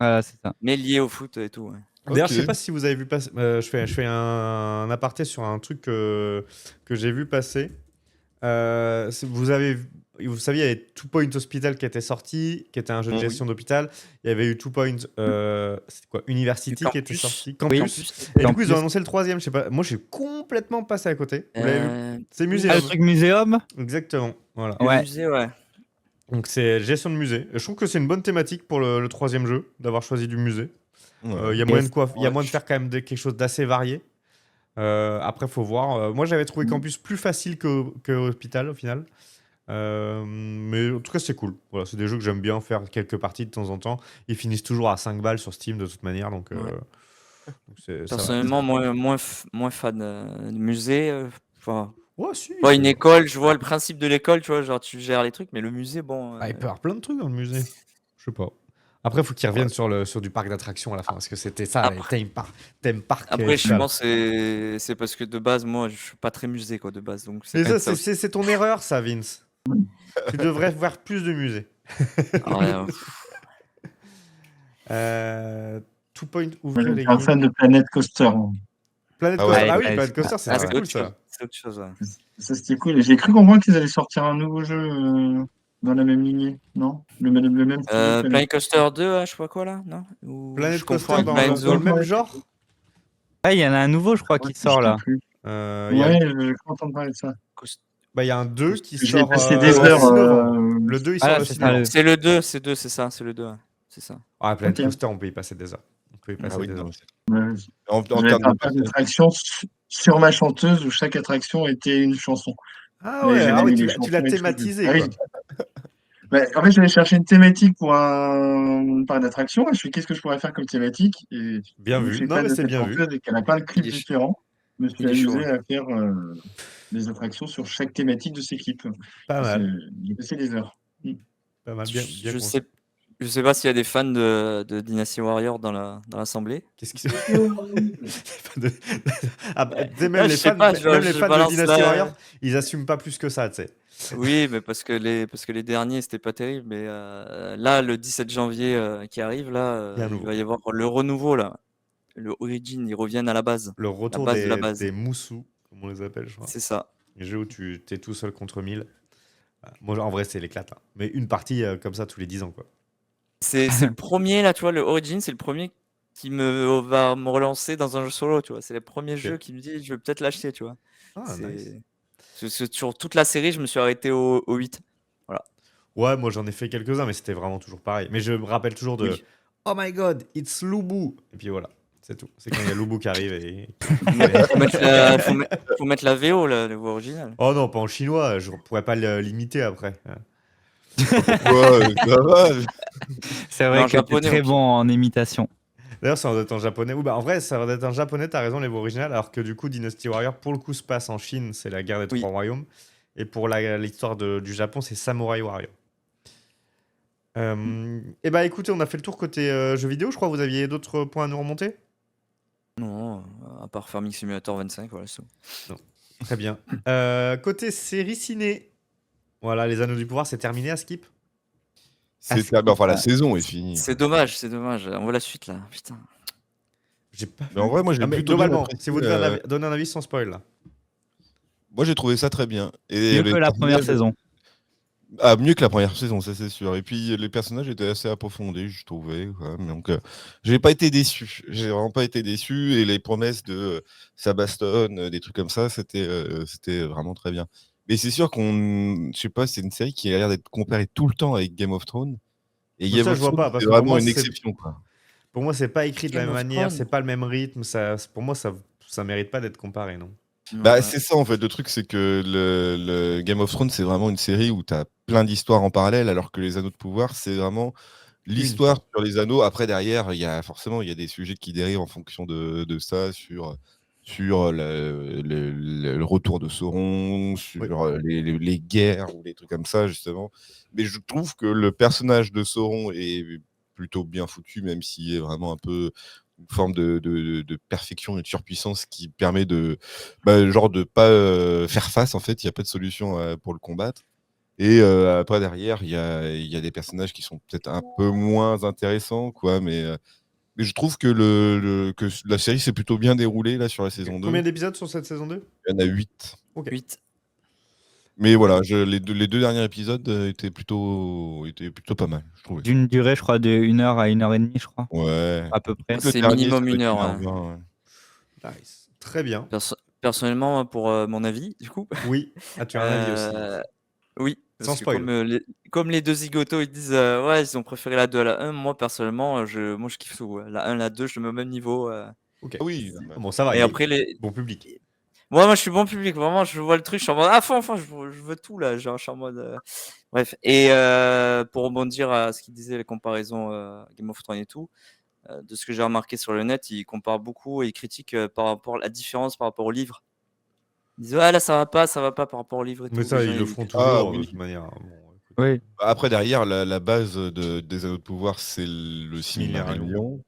Voilà, c'est ça. mais lié au foot et tout. Ouais. D'ailleurs, Ok. je sais pas si vous avez vu passer. Je fais un aparté sur un truc que j'ai vu passer. Vous saviez, il y avait Two Point Hospital qui était sorti, qui était un jeu de Oui. gestion d'hôpital. Il y avait eu Two Point, c'était quoi, University qui était Campus. sorti. Oui. Campus. Et du coup, ils ont Campus. annoncé le troisième. Je sais pas. Moi, je suis complètement passé à côté. Vous l'avez vu? C'est Ah, Muséum. le truc muséum. Exactement. Voilà. Le Ouais. musée, ouais. Donc c'est gestion de musée. Et je trouve que c'est une bonne thématique pour le troisième jeu, d'avoir choisi du musée. Ouais. Il y a moyen Yes. de quoi, il y a moyen de faire quand même quelque chose d'assez varié. Après, faut voir. Moi, j'avais trouvé Campus plus facile que Hôpital au final. Mais en tout cas, c'est cool. Voilà, c'est des jeux que j'aime bien faire quelques parties de temps en temps. Ils finissent toujours à 5 balles sur Steam de toute manière. Donc, Ouais. ça va. Personnellement, moins fan de musée. Enfin, Ouais, si. ouais, une école, je vois le principe de l'école, tu vois, genre tu gères les trucs, mais le musée, bon. Ah, il peut y avoir plein de trucs dans le musée. Je sais pas. Après, il faut qu'ils reviennent sur du parc d'attractions à la fin. Parce que c'était ça, Après- les theme park. Après, je pense que c'est parce que de base, moi, je suis pas très musée, quoi, de base. Donc, Mais peut-être ça, aussi. c'est ton erreur, ça, Vince. Tu devrais voir plus de musées. Ah, ouais, Two Point, Moi, ouvrir je les suis un games. fan de Planet Coaster. Hein. Planet Ah Coaster. ouais, Ah oui, ouais, Planet Coaster, c'est Ah, très c'est cool, autre ça. chose. C'est autre chose, ouais. Ça, c'était cool. Et j'ai cru comprendre qu'ils allaient sortir un nouveau jeu dans la même lignée, non? Le même style. Planet Planet Coaster 2, je sais pas quoi, là, non? Ou Planet je confonds Coaster avec Blind dans le Zone. même genre. Ouais, il y en a un nouveau, je crois, qui sort là. Il y a- Ouais, je crois entendre parler de ça. bah, il y a un 2 qui J'ai sort passé le des 6 heures. novembre. Le 2, il sort Ah, le c'est 6 ça, novembre. C'est le 2, c'est ça, c'est le 2. Ouais. C'est ça. Ah, Planet Ok. Coaster, on peut y passer des heures. On peut pouvez passer Ah oui, des non, heures. c'est- Ouais. en J'avais termes fait un de parc personnage. d'attraction sur ma chanteuse où chaque attraction était une chanson. Ah Mais ouais, j'avais ah ouais, mis tu les l'as chansons et tout. thématisé, Ah quoi. oui. Bah, en fait, j'allais chercher une thématique pour un parc d'attraction. Je me suis dit, qu'est-ce que je pourrais faire comme thématique? Et Bien vu que je vu. suis Non, fan mais de c'est cette bien vu. chanteuse et qu'elle a plein de clips Il est, ch- différents, je me suis il est chaud. amusé Hein. à faire des attractions sur chaque thématique de ces clips. Pas Et mal. j'ai passé des heures. Pas mal, bien, bien Je conçu. sais, je sais pas s'il y a des fans de Dynasty Warrior dans l'assemblée. Qu'est-ce qui se Ah, bah, tu sais, Ah, je sais pas, même les je fans de balance Dynasty Warrior, là. ils assument pas plus que ça, tu sais. Oui, mais parce que les derniers, c'était pas terrible. Mais là, le 17 janvier qui arrive, là, Il y a un il nouveau. va y avoir le renouveau, là. Le Origin, ils reviennent à la base. Le La retour base de la des base. moussous, comme on les appelle, je crois. C'est ça. Les jeux où tu t'es tout seul contre 1000. Moi, en vrai, c'est l'éclate, là. Mais une partie comme ça tous les 10 ans, quoi. C'est le premier, là, tu vois, le Origin, c'est le premier qui va me relancer dans un jeu solo, tu vois. C'est le premier Ok. jeu qui me dit, je vais peut-être l'acheter, tu vois. Ah, nice. Parce que sur toute la série, je me suis arrêté au 8. Voilà. Ouais, moi, j'en ai fait quelques-uns, mais c'était vraiment toujours pareil. Mais je me rappelle toujours de Oui. Oh my god, it's Lubu. Et puis voilà, c'est tout. C'est quand il y a Lubu qui arrive et. Faut mettre la VO, la voix originale. Oh non, pas en chinois, je pourrais pas l'imiter après. Pourquoi ça va. C'est Mais vrai en que t'es japonais, très au bon pire. en imitation. D'ailleurs, ça va être en japonais. Ou bah, en vrai, ça va être en japonais, t'as raison, les voix originales. Alors que du coup, Dynasty Warrior, pour le coup, se passe en Chine, c'est la guerre des Oui. trois royaumes. Et pour l'histoire du Japon, c'est Samurai Warrior. Et bah écoutez, on a fait le tour côté jeux vidéo. Je crois que vous aviez d'autres points à nous remonter. Non, à part Farming Simulator 25, voilà, c'est tout. Non. Très bien. Côté série ciné. Voilà, les Anneaux du Pouvoir, c'est terminé à Skip. Enfin, la saison est finie. C'est dommage, c'est dommage. On voit la suite, là. Putain. J'ai pas Mais en vu. vrai, moi, j'ai Ah, mais plutôt bien globalement, apprécié, si vous devez donner un avis sans spoil là. Moi, j'ai trouvé ça très bien. Et Mieux les que la première personnages- saison. Ah, mieux que la première saison, ça c'est sûr. Et puis les personnages étaient assez approfondis, je trouvais, quoi. Mais donc, j'ai pas été déçu. J'ai vraiment pas été déçu. Et les promesses de ça bastonne, des trucs comme ça, c'était vraiment très bien. Mais c'est sûr je sais pas, c'est une série qui a l'air d'être comparée tout le temps avec Game of Thrones. Et Mais Game ça, of je vois Thrones, pas, parce c'est que pour vraiment moi, une c'est exception, quoi. pour moi, c'est pas écrit de la Game même of manière, Thrones. c'est pas le même rythme. Pour moi, ça mérite pas d'être comparé, non. Bah, Ouais. c'est ça en fait. Le truc, c'est que le Game of Thrones, c'est vraiment une série où tu as plein d'histoires en parallèle, alors que les Anneaux de pouvoir, c'est vraiment l'histoire histoire. sur les anneaux. Après, derrière, il y a des sujets qui dérivent en fonction de ça, sur le retour de Sauron, sur les guerres ou les trucs comme ça, justement. Mais je trouve que le personnage de Sauron est plutôt bien foutu, même s'il est vraiment un peu une forme de perfection et de surpuissance qui permet genre de pas faire face, en fait. Il n'y a pas de solution pour le combattre. Et après, derrière, il y a des personnages qui sont peut-être un peu moins intéressants, quoi, mais je trouve que, que la série s'est plutôt bien déroulée là, sur la saison 2. Combien d'épisodes sur cette saison 2? Il y en a 8. 8. Mais voilà, les deux derniers épisodes étaient plutôt pas mal, je trouvais. D'une durée, je crois, de 1 heure à 1 heure et demie, je crois. Ouais. À peu près. Le C'est dernier, minimum ça doit 1 être heure. 1h20, ouais. Nice. Très bien. Personnellement, pour mon avis, du coup. Oui. Ah, tu as un avis aussi. Oui. Sans Parce que spoil. comme les deux zigotos, ils disent ouais, ils ont préféré la 2 à la 1. Moi, personnellement, je kiffe tout. Ouais. La 1, la 2, je le mets au même niveau. Ok. Ah oui. Bon, ça va. Et il est après, bon public. moi, je suis bon public. Vraiment, je vois le truc. Je suis en mode à fond, je veux tout là. Genre, je suis en mode. Bref. Et pour rebondir à ce qu'il disait, les comparaisons Game of Thrones et tout, de ce que j'ai remarqué sur le net, il compare beaucoup et il critique par rapport à la différence par rapport au livre. Ils disent ouais, là, ça va pas par rapport au livre et Mais tout. ça, Les gens, ils le ils font critiquent. Ah toujours de oui. toute manière. Bon, écoute. Oui. Après, derrière, la base des Anneaux de pouvoir, c'est le Silmarillion.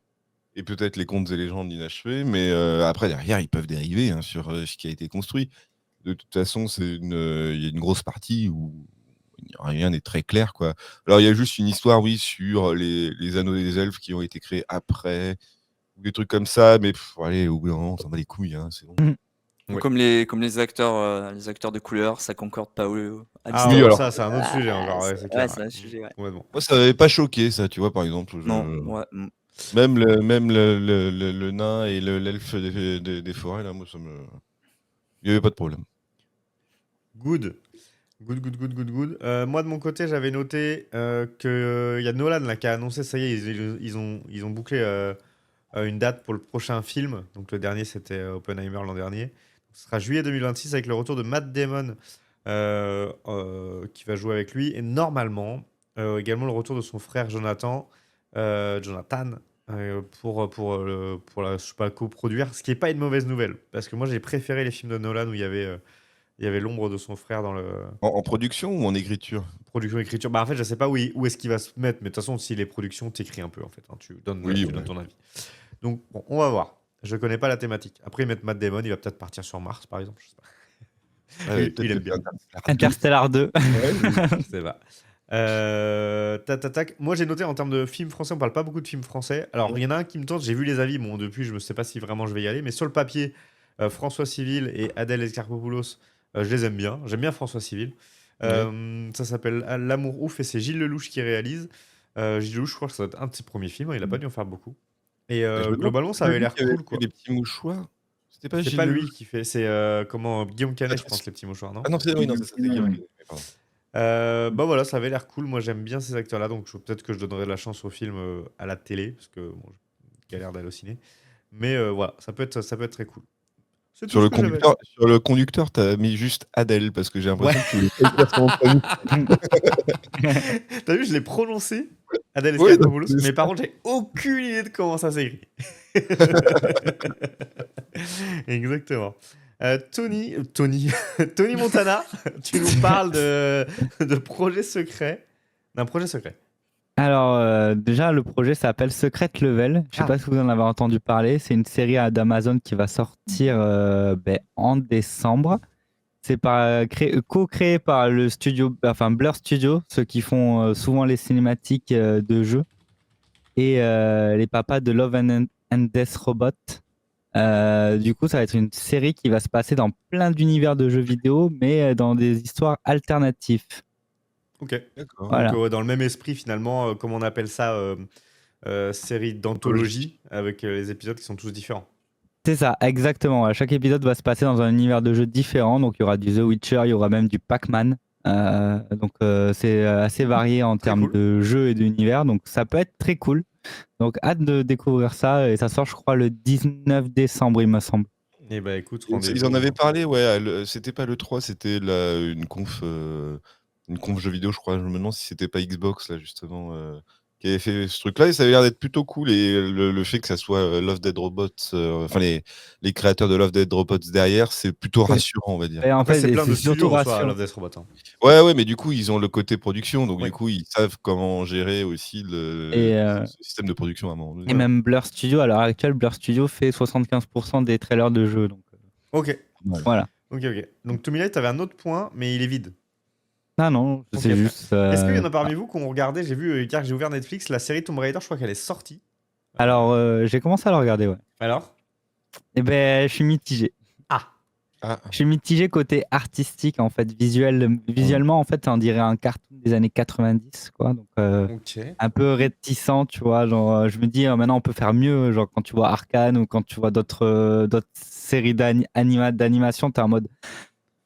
Et peut-être les contes et légendes inachevés, mais après, derrière, ils peuvent dériver sur ce qui a été construit. De toute façon, il y a une grosse partie où rien n'est très clair, quoi. Alors, il y a juste une histoire, oui, sur les anneaux des elfes qui ont été créés après, ou des trucs comme ça, mais allez, au bout d'un moment, on s'en bat les couilles, hein, c'est bon. Oui. Comme les acteurs de couleur, ça concorde pas à Ah, Oui, ouais, alors- ça, c'est un autre sujet encore. Ouais, c'est clair. c'est un sujet, ouais. Complètement. Moi, ça m'avait pas choqué, ça, tu vois, par exemple. Non, ouais. Même le nain et l'elfe des forêts, là, moi, il n'y avait pas de problème. Good. Good. Moi, de mon côté, j'avais noté qu'il y a Nolan là, qui a annoncé, ça y est, ils ont bouclé une date pour le prochain film. Donc le dernier, c'était Oppenheimer l'an dernier. Ce sera juillet 2026 avec le retour de Matt Damon qui va jouer avec lui. Et normalement, également le retour de son frère Jonathan, pour la, je sais pas, coproduire. Ce qui n'est pas une mauvaise nouvelle. Parce que moi, j'ai préféré les films de Nolan où il y avait l'ombre de son frère dans le En production ou en écriture? production-écriture. Bah, en fait, je sais pas où est-ce qu'il va se mettre. Mais de toute façon, si les productions, t'écris un peu, en fait. Hein. Tu donnes Oui, tu donnes ouais. ton avis. Donc, bon, on va voir. Je connais pas la thématique. Après, ils mettent Matt Damon, il va peut-être partir sur Mars, par exemple. Je sais pas. Ah ouais, Il peut-être aime que bien. Interstellar 2. Je sais pas. Tac. Moi, j'ai noté en termes de films français, on parle pas beaucoup de films français. Alors, il y en a un qui me tente, j'ai vu les avis. Bon, depuis, je ne sais pas si vraiment je vais y aller. Mais sur le papier, François Civil et Adèle Escarpopoulos, je les aime bien. J'aime bien François Civil. Ça s'appelle L'amour ouf et c'est Gilles Lelouch qui réalise. Gilles Lelouch, je crois que ça doit être un de ses premiers films. Il a pas dû en faire beaucoup. Et Je me demande globalement, si ça c'est avait lui l'air qui avait cool, fait quoi. Les petits mouchoirs. C'était pas C'est Gilles pas lui Lelouch? qui fait, c'est Guillaume Canet, je pense, les petits mouchoirs, non? Ah non, oui, non, c'est ça, c'est Guillaume Ouais. Canet, pardon. Bah voilà, ça avait l'air cool. Moi, j'aime bien ces acteurs-là, donc peut-être que je donnerai de la chance au film à la télé, parce que bon, je galère d'aller au ciné. Mais voilà, ça peut être très cool. C'est tout Sur ce le que j'avais. conducteur, t'as mis juste Adèle parce que j'ai l'impression que tu voulais pas dire son nom de famille. T'as vu, je l'ai prononcé, Adèle Oui, Escarpopoulos, c'est mais ça. par contre, j'ai aucune idée de comment ça s'écrit. Exactement. Tony Montana, tu nous parles de projet secret, d'un projet secret. Alors, déjà, le projet s'appelle Secret Level. Je sais Ah. pas si vous en avez entendu parler. C'est une série d'Amazon qui va sortir en décembre. C'est co-créé par le studio, enfin Blur Studio, ceux qui font souvent les cinématiques de jeux, et les papas de Love and Death Robot. Du coup, ça va être une série qui va se passer dans plein d'univers de jeux vidéo, mais dans des histoires alternatives. Ok. D'accord. Voilà. Donc, dans le même esprit, finalement, comme on appelle ça, série d'anthologie, avec les épisodes qui sont tous différents. C'est ça, exactement. Ouais. Chaque épisode va se passer dans un univers de jeu différent. Donc, il y aura du The Witcher, il y aura même du Pac-Man. C'est assez varié en Très termes cool. de jeux et d'univers. Donc, ça peut être très cool. Donc, hâte de découvrir ça. Et ça sort, je crois, le 19 décembre, il me semble. Et bah écoute, Ils rendez-vous. en avaient parlé, ouais. C'était pas le 3, c'était une conf jeu vidéo, je crois. Je me demande si c'était pas Xbox, là, justement, qui avait fait ce truc-là. Et ça avait l'air d'être plutôt cool. Et le fait que ça soit Love Dead Robots, enfin, les créateurs de Love Dead Robots derrière, c'est plutôt rassurant, on va dire. Et en Après, fait, c'est plein de surtout studios en soi, rassurant. Love Death Robot. Hein. Ouais, mais du coup, ils ont le côté production. Donc, Oui. du coup, ils savent comment gérer aussi Et, ce système de production à un moment donné. Et même Blur Studio, à l'heure actuelle, Blur Studio fait 75% des trailers de jeux. Donc, Ok. voilà. Ok. Donc, Tommy Light, t'avais un autre point, mais il est vide. Ah non, Ok, c'est frère. juste. Est-ce qu'il y en a parmi vous qui ont regardé? J'ai vu hier que j'ai ouvert Netflix, la série Tomb Raider, je crois qu'elle est sortie. Alors, j'ai commencé à le regarder, ouais. Alors? Eh ben, je suis mitigé. Ah, Je suis mitigé côté artistique, en fait. Visuellement, en fait, on dirait un cartoon des années 90, quoi. Donc, Ok. un peu réticent, tu vois. Genre, je me dis, maintenant, on peut faire mieux. Genre, quand tu vois Arcane ou quand tu vois d'autres séries d'animation, t'es en mode.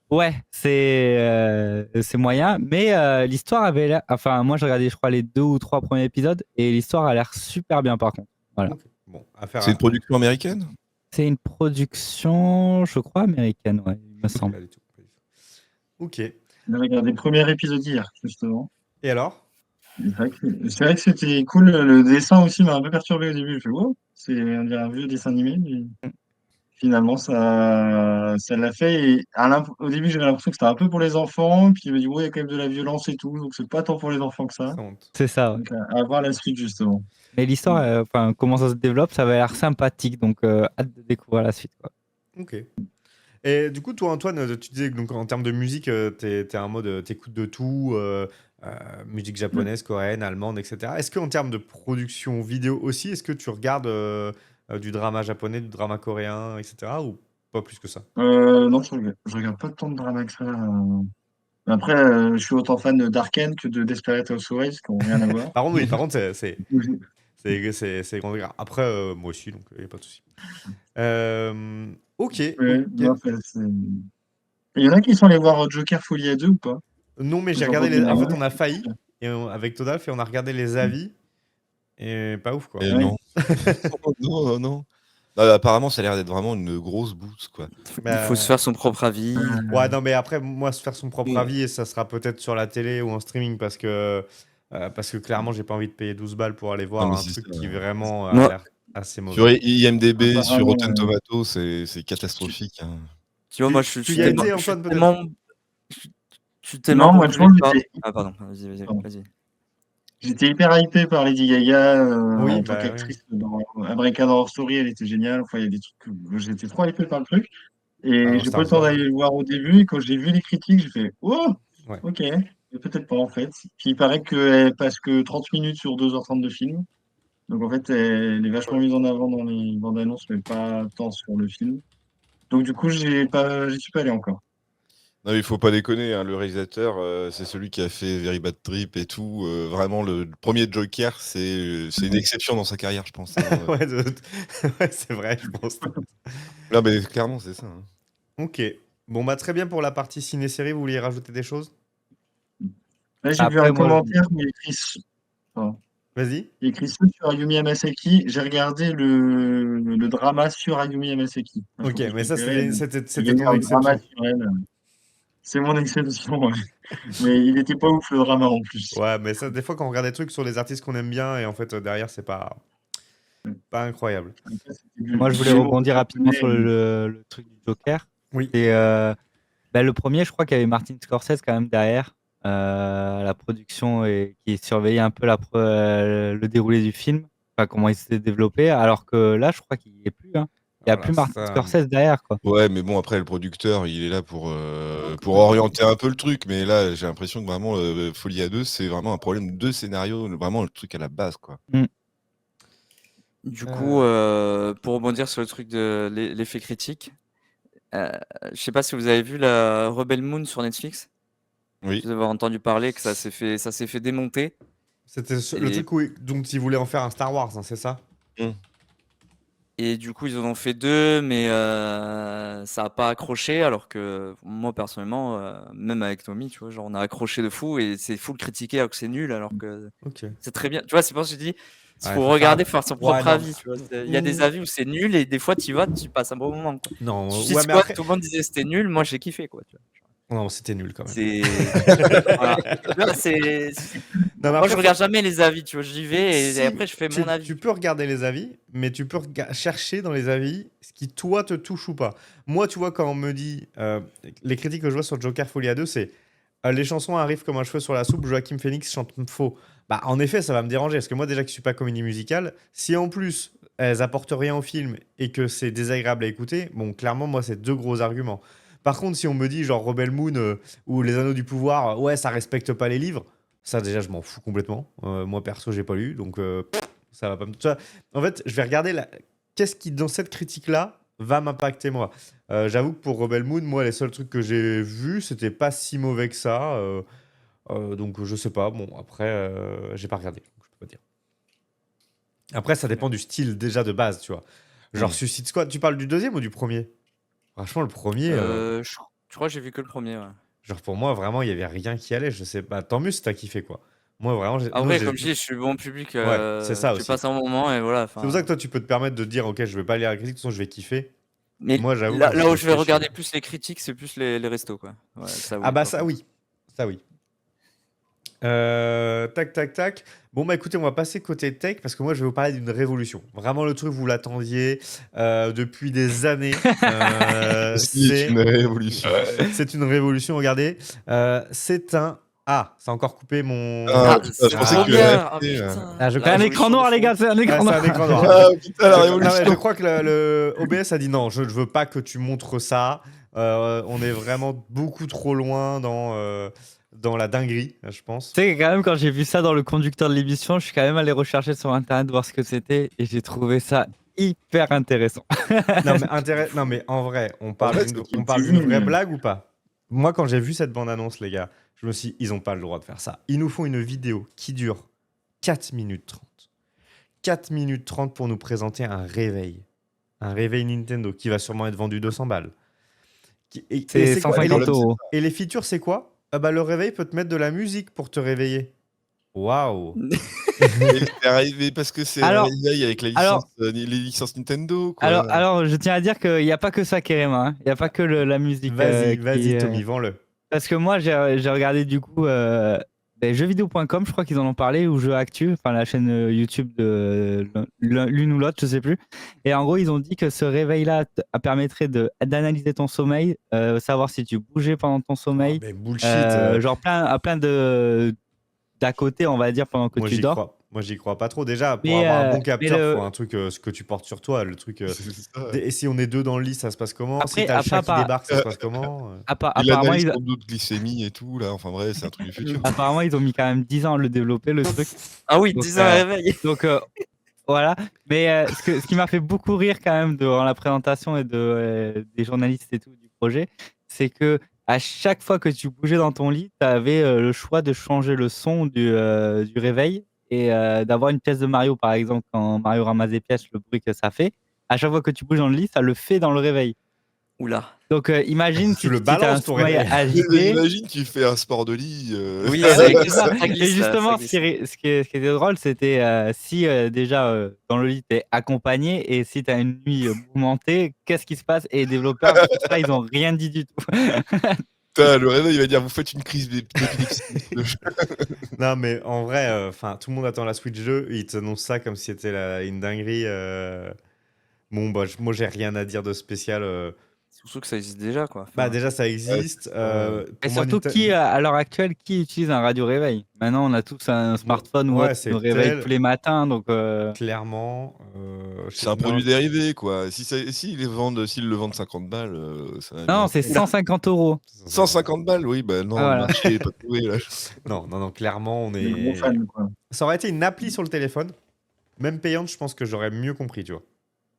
Ouais, c'est moyen, mais l'histoire avait l'air. Enfin, moi, j'ai regardé, je crois, les 2 ou 3 premiers épisodes et l'histoire a l'air super bien, par contre. Voilà. Ok. Bon, affaire c'est une production américaine? C'est une production, je crois, américaine, ouais, il me semble. Pas du tout. Ok. J'ai regardé le premier épisode hier, justement. Et alors? C'est vrai que c'était cool. Le dessin aussi m'a un peu perturbé au début. Je fais, wow, c'est on dirait un vieux dessin animé. Mais finalement, ça l'a fait. Et au début, j'avais l'impression que c'était un peu pour les enfants. Puis je me dis, ouais, il y a quand même de la violence et tout. Donc, c'est pas tant pour les enfants que ça. Ça monte. C'est ça, ouais. Donc, à voir la suite, justement. Mais l'histoire, enfin, comment ça se développe, ça avait l'air sympathique, donc hâte de découvrir la suite, quoi. Ok. Et du coup, toi, Antoine, tu disais que donc, en termes de musique, t'es un mode, t'écoutes de tout, musique japonaise, coréenne, allemande, etc. Est-ce qu'en termes de production vidéo aussi, est-ce que tu regardes du drama japonais, du drama coréen, etc. ou pas plus que ça? Non, je regarde pas tant de drama que ça. Après, je suis autant fan d'Arcane que de Desperate Housewives, qui n'ont rien à voir. Par contre, oui, c'est grand écart. Après, moi aussi, donc il n'y a pas de souci. Ok. Ouais, Ok. non, il y en a qui sont allés voir Joker Folie à 2 ou pas? Non, mais j'ai J'en regardé vois En bien. fait, on a failli avec Todalf et on a regardé les avis. Et pas ouf, quoi. Et Ouais. non. Non, non. Apparemment, ça a l'air d'être vraiment une grosse bouse, quoi. Il faut se faire son propre avis. Ouais, non, mais après, moi, se faire son propre Mm. avis, et ça sera peut-être sur la télé ou en streaming parce que clairement, j'ai pas envie de payer 12 balles pour aller voir mais un c'est truc ça, qui ouais. vraiment a Moi- l'air assez Sur mauvais. IMDb, sur Apparemment, Rotten Tomatoes, c'est catastrophique, hein. Tu vois, moi, je Tu suis y as tellement. été, Je suis Antoine, peut-être tellement. Je suis tellement Non, moi, convaincu je par- j'étais Ah, pardon, vas-y, pardon. vas-y. J'étais hyper hypé par Lady Gaga Oui, en tant bah oui. qu'actrice dans American Horror Story, elle était géniale. Enfin, il y a des trucs que j'étais trop hypé par le truc. Et Ah, j'ai Star pas eu le temps Wars. d'aller le voir au début. Et quand j'ai vu les critiques, j'ai fait oh, Ouais. ok, mais peut-être pas en fait. Puis il paraît qu'elle passe que 30 minutes sur 2h30 de film. Donc en fait, elle est vachement mise en avant dans les bandes annonces, mais pas tant sur le film. Donc du coup, j'y suis pas allé encore. Non, mais il faut pas déconner, hein, le réalisateur, c'est celui qui a fait Very Bad Trip et tout. Vraiment, le premier Joker, c'est une exception dans sa carrière, je pense, hein. Ouais, ouais, c'est vrai, je pense. Non, mais clairement, c'est ça, hein. Ok. Bon, bah très bien pour la partie ciné-série. Vous vouliez rajouter des choses? Là, j'ai vu Après, un moi, commentaire où il y a écrit, pardon. Vas-y. Il y a écrit ce sur Ayumi Hamasaki. J'ai regardé le drama sur Ayumi Hamasaki. Moi, Ok, je mais ça, préférais, c'était il y a eu ton un drama exception. sur elle. C'est mon exception, ouais. Mais il était pas ouf le drama en plus. Ouais, mais ça, des fois, quand on regarde des trucs sur des artistes qu'on aime bien, et en fait, derrière, c'est pas incroyable. Après, c'était du moi, je voulais Gémeaux rebondir rapidement sur japonais. le truc du Joker. Oui. Et le premier, je crois qu'il y avait Martin Scorsese quand même derrière la production et qui surveillait un peu le déroulé du film, enfin, comment il s'était développé. Alors que là, je crois qu'il n'y est plus, hein. Il n'y a Voilà, plus Martin ça- Scorsese derrière, quoi. Ouais, mais bon, après, le producteur, il est là pour orienter un peu le truc. Mais là, j'ai l'impression que vraiment, Folie à deux, c'est vraiment un problème de scénario, vraiment le truc à la base, quoi. Du coup, pour rebondir sur le truc de l'effet critique, je sais pas si vous avez vu la Rebel Moon sur Netflix. Oui. Vous avez entendu parler que ça s'est fait démonter. C'était le Et- truc dont ils voulaient en faire un Star Wars, hein, c'est ça? Et du coup, ils en ont fait 2, mais ça a pas accroché. Alors que moi, personnellement, même avec Tommy, tu vois, genre, on a accroché de fou et c'est full critiqué alors que c'est nul, alors que Ok. c'est très bien. Tu vois, c'est pour ça que je dis, il Ouais, faut faut regarder, faire- faire son Ouais, propre non. avis. Tu vois. Il y a des avis où c'est nul et des fois, tu y vas, tu passes un bon moment, quoi. Non, Suicide ouais, mais Squad, après. tout le monde disait c'était nul, moi j'ai kiffé, quoi. Tu vois. Non, c'était nul quand même. C'est. Voilà. Là, Non, mais Moi, après, je regarde jamais les avis, tu vois. J'y vais et Si, après, je fais tu, mon avis. tu peux regarder les avis, mais tu peux chercher dans les avis ce qui, toi, te touche ou pas. Moi, tu vois, quand on me dit... les critiques que je vois sur Joker Folie à 2, c'est les chansons arrivent comme un cheveu sur la soupe, Joaquin Phoenix chante faux. Bah, en effet, ça va me déranger, parce que moi, déjà que je suis pas comédie musicale, si en plus, elles apportent rien au film et que c'est désagréable à écouter, bon, clairement, moi, c'est 2 gros arguments. Par contre, si on me dit, genre, Rebel Moon ou Les Anneaux du Pouvoir, ouais, ça respecte pas les livres, ça, déjà, je m'en fous complètement. Moi, perso, j'ai pas lu, donc ça va pas me... Tu vois, en fait, je vais regarder qu'est-ce qui, dans cette critique-là, va m'impacter moi. J'avoue que pour Rebel Moon, moi, les seuls trucs que j'ai vus, c'était pas si mauvais que ça. Donc, je sais pas. Bon, après, j'ai pas regardé, donc je peux pas dire. Après, ça dépend du style déjà de base, tu vois. Genre Suicide Squad, tu parles du deuxième ou du premier? Franchement, le premier... Je crois que j'ai vu que le premier. Ouais. Genre pour moi, vraiment, il y avait rien qui allait. Je sais pas. Tant mieux si t'as kiffé, quoi. Moi, vraiment, Ah nous, ouais, comme je dis, je suis bon public. Ouais, c'est ça tu aussi. passes un bon moment et voilà. C'est pour ça que toi, tu peux te permettre de dire, ok, je vais pas lire la critique, de toute façon, je vais kiffer. Mais Moi, j'avoue. là, que là où je vais fais regarder chier. plus les critiques, c'est plus les restos, quoi. Ouais, ça, oui, Ah bah par ça contre. oui, ça oui. Tac tac tac. Bon bah écoutez, on va passer côté tech parce que moi je vais vous parler d'une révolution. Vraiment le truc vous l'attendiez depuis des années. C'est une révolution. C'est une révolution. Regardez, c'est un. Ah, ça a encore coupé mon. Ah, Ah, putain, c'est je pensais trop que bien. RFT, Ah, putain. Ah, je La un révolution écran noir, de les fou. gars, c'est un Ah, écran c'est noir. un écran noir. Ah putain, la Non, mais révolution. je crois que le OBS a dit non, je ne veux pas que tu montres ça. On est vraiment beaucoup trop loin dans la dinguerie, je pense. Tu sais, quand même, quand j'ai vu ça dans le conducteur de l'émission, je suis quand même allé rechercher sur internet voir ce que c'était et j'ai trouvé ça hyper intéressant. Non, mais en vrai, on parle vrai, d'une c'est on parle d'une vraie génial. blague ou pas? Moi, quand j'ai vu cette bande-annonce, les gars, je me suis dit, ils n'ont pas le droit de faire ça. Ils nous font une vidéo qui dure 4 minutes 30. 4 minutes 30 pour nous présenter un réveil. Un réveil Nintendo qui va sûrement être vendu 200 balles. C'est c'est quoi 150 euros. Et les features, c'est quoi? Ah bah, le réveil peut te mettre de la musique pour te réveiller. Waouh. Mais c'est arrivé parce que c'est un Alors, réveil avec la alors, licence, les licences Nintendo, quoi. alors, je tiens à dire qu'il n'y a pas que ça, Kerema. Il n'y a pas que la musique Vas-y, qui. vas-y, Tommy, vends-le. Parce que moi, j'ai regardé du coup jeuxvideo.com, je crois qu'ils en ont parlé, ou Jeux Actu, enfin la chaîne YouTube de l'une ou l'autre, je sais plus. Et en gros, ils ont dit que ce réveil-là permettrait d'analyser ton sommeil, savoir si tu bougeais pendant ton Oh, sommeil, mais bullshit. genre plein d'à côté, on va dire, pendant que Moi, tu j'y dors. crois. Moi, j'y crois pas trop. Déjà, pour Mais, avoir un bon mais capteur, le- faut un truc, ce que tu portes sur toi. Le truc. C'est ça. Et si on est deux dans le lit, ça se passe comment? Si Après, t'as le chat qui appa- débarque, ça se passe comment? Il apparemment, analyse ils, ton taux de glycémie et tout, là. Enfin bref, c'est un truc du futur. apparemment, ils ont mis quand même 10 ans à le développer, le truc. Ah oui, Donc, 10 ans à réveil. Donc voilà, mais ce qui m'a fait beaucoup rire quand même dans la présentation et des journalistes et tout du projet, c'est que à chaque fois que tu bougeais dans ton lit, tu avais le choix de changer le son du réveil et d'avoir une pièce de Mario, par exemple, quand Mario ramasse des pièces, le bruit que ça fait. À chaque fois que tu bouges dans le lit, ça le fait dans le réveil. Oula. Donc imagine Tu si le tu as un balances, ton sommeil réveil. agité. Imagine, tu fais un sport de lit. Oui, C'est ça. ça Et glisse, justement, ça ce qui était drôle, c'était si déjà dans le lit, tu es accompagné et si tu as une nuit mouvementée, qu'est-ce qui se passe? Et les développeurs, pour ça, ils n'ont rien dit du tout. Putain, le réveil, il va dire vous faites une crise d'épilepsie. Non, mais en vrai, enfin, tout le monde attend la Switch 2. Ils t'annoncent ça comme si c'était une dinguerie. Bon, bah, moi, j'ai rien à dire de spécial. Surtout que ça existe déjà, quoi. Bah, Enfin, déjà, ça existe. Et Pour moi, surtout, à l'heure actuelle, qui utilise un radio réveil? Maintenant, on a tous un smartphone ou ouais, autre qui c'est nous réveille tel. tous les matins. Donc, Clairement. C'est un produit dérivé, quoi. S'ils le vendent 50 balles, ça va non, bien. c'est 150 €. 150 balles, oui, bah non, Ah, voilà. le marché n'est pas trouvé, là. Non, clairement, on Les gros est. fans, quoi. Ça aurait été une appli sur le téléphone, même payante, je pense que j'aurais mieux compris, tu vois.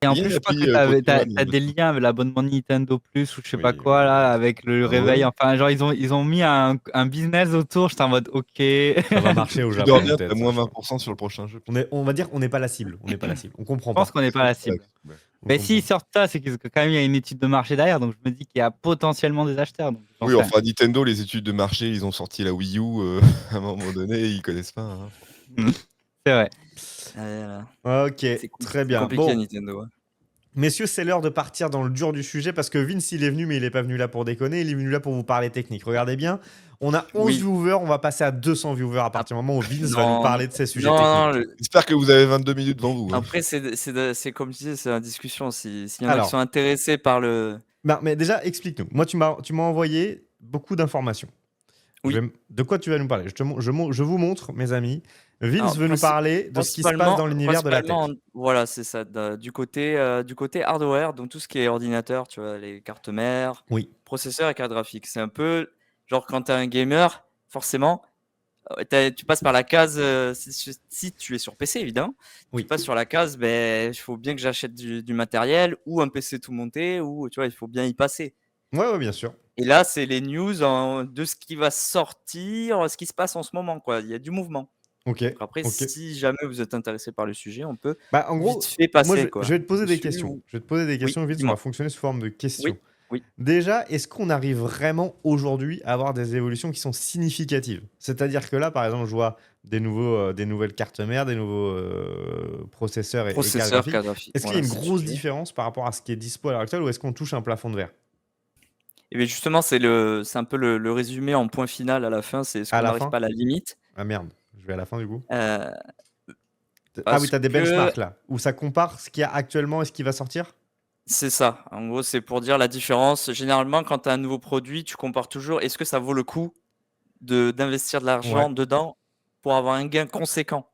Et en Il y a plus, une je crois appli, que Pokémon, t'as des liens avec l'abonnement Nintendo Plus ou je sais pas Oui, quoi, oui, là, oui. avec le Ah réveil. ouais. Enfin, genre, ils ont mis un business autour. J'étais en mode, ok. Ça va marcher au Tu Japon, dors bien, peut-être. t'as moins ça, je crois. 20% sur le prochain jeu. On va dire, on n'est pas la cible. On n'est pas la cible. On comprend Je pas. pense qu'on n'est pas la cible. Ouais. On Mais comprend s'ils pas. sortent ça, c'est que quand même, il y a une étude de marché derrière. Donc, je me dis qu'il y a potentiellement des acheteurs. Donc, j'en Oui, sais enfin, Nintendo, les études de marché, ils ont sorti la Wii U à un moment donné, ils connaissent pas. Hein. rien. C'est vrai. Ok, c'est très bien. compliqué, Bon, Nintendo. Ouais. messieurs, c'est l'heure de partir dans le dur du sujet parce que Vince, il est venu, mais il n'est pas venu là pour déconner. Il est venu là pour vous parler technique. Regardez bien, on a 11 Oui. viewers. On va passer à 200 viewers à partir du moment où Vince va nous Non, parler de ces sujets non, techniques. J'espère que vous avez 22 minutes devant vous. Hein. Après, c'est comme tu disais, c'est la discussion. S'il y en a Alors. qui sont intéressés par le. Bah, mais déjà, explique-nous. Moi, tu m'as envoyé beaucoup d'informations. Oui. De quoi tu vas nous parler? Je vous montre, mes amis. Vince Alors, veut nous parler de ce qui se passe dans l'univers de la tech. Voilà, c'est ça. Du côté hardware, donc tout ce qui est ordinateur, tu vois, les cartes mères, Oui. processeurs et cartes graphiques. C'est un peu genre quand tu es un gamer, forcément, tu passes par la case, si tu es sur PC évidemment, Oui. tu passes sur la case, il faut bien que j'achète du matériel ou un PC tout monté, ou tu vois, il faut bien y passer. Ouais, bien sûr. Et là, c'est les news de ce qui va sortir, ce qui se passe en ce moment, quoi. Il y a du mouvement. Ok. Donc après, ok. si jamais vous êtes intéressé par le sujet, on peut Bah, en gros, vite fait passer. moi, quoi, je vais te poser des dessus, questions. ou- Je vais te poser des questions, Vince. On dis-moi. va fonctionner sous forme de questions. Oui. Déjà, est-ce qu'on arrive vraiment aujourd'hui à avoir des évolutions qui sont significatives? C'est-à-dire que là, par exemple, je vois des nouvelles cartes mères, des nouveaux processeurs et cartes Processeur, graphiques. carte graphique. Est-ce qu'il y a Voilà, une c'est le grosse sujet. différence par rapport à ce qui est dispo à l'heure actuelle ou est-ce qu'on touche un plafond de verre? Et bien justement, c'est un peu le résumé en point final à la fin. C'est ce À qu'on la n'arrive fin? pas à la limite. Ah merde, je vais à la fin du coup. euh, Ah parce oui, tu as des que- benchmarks là, où ça compare ce qu'il y a actuellement et ce qui va sortir? C'est ça. En gros, c'est pour dire la différence. Généralement, quand tu as un nouveau produit, tu compares toujours est-ce que ça vaut le coup d'investir de l'argent Ouais. dedans pour avoir un gain conséquent.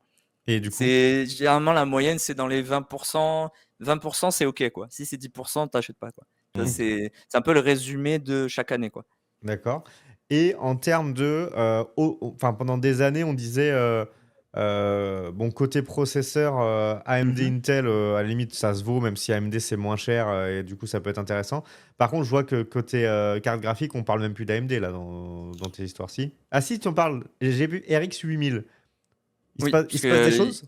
Et du coup, C'est généralement la moyenne, c'est dans les 20%. 20%, c'est OK, quoi. Si c'est 10%, t'achètes pas, quoi. Tu vois, Mhm. c'est un peu le résumé de chaque année, quoi. d'accord. Et en termes de... enfin, pendant des années, on disait... bon, côté processeur, AMD Mhm. Intel, à la limite, ça se vaut, même si AMD c'est moins cher, et du coup, ça peut être intéressant. Par contre, je vois que côté carte graphique, on parle même plus d'AMD là dans tes histoires-ci. Ah si, tu en parles. J'ai vu RX 8000. Il Oui, se parce passe des que choses?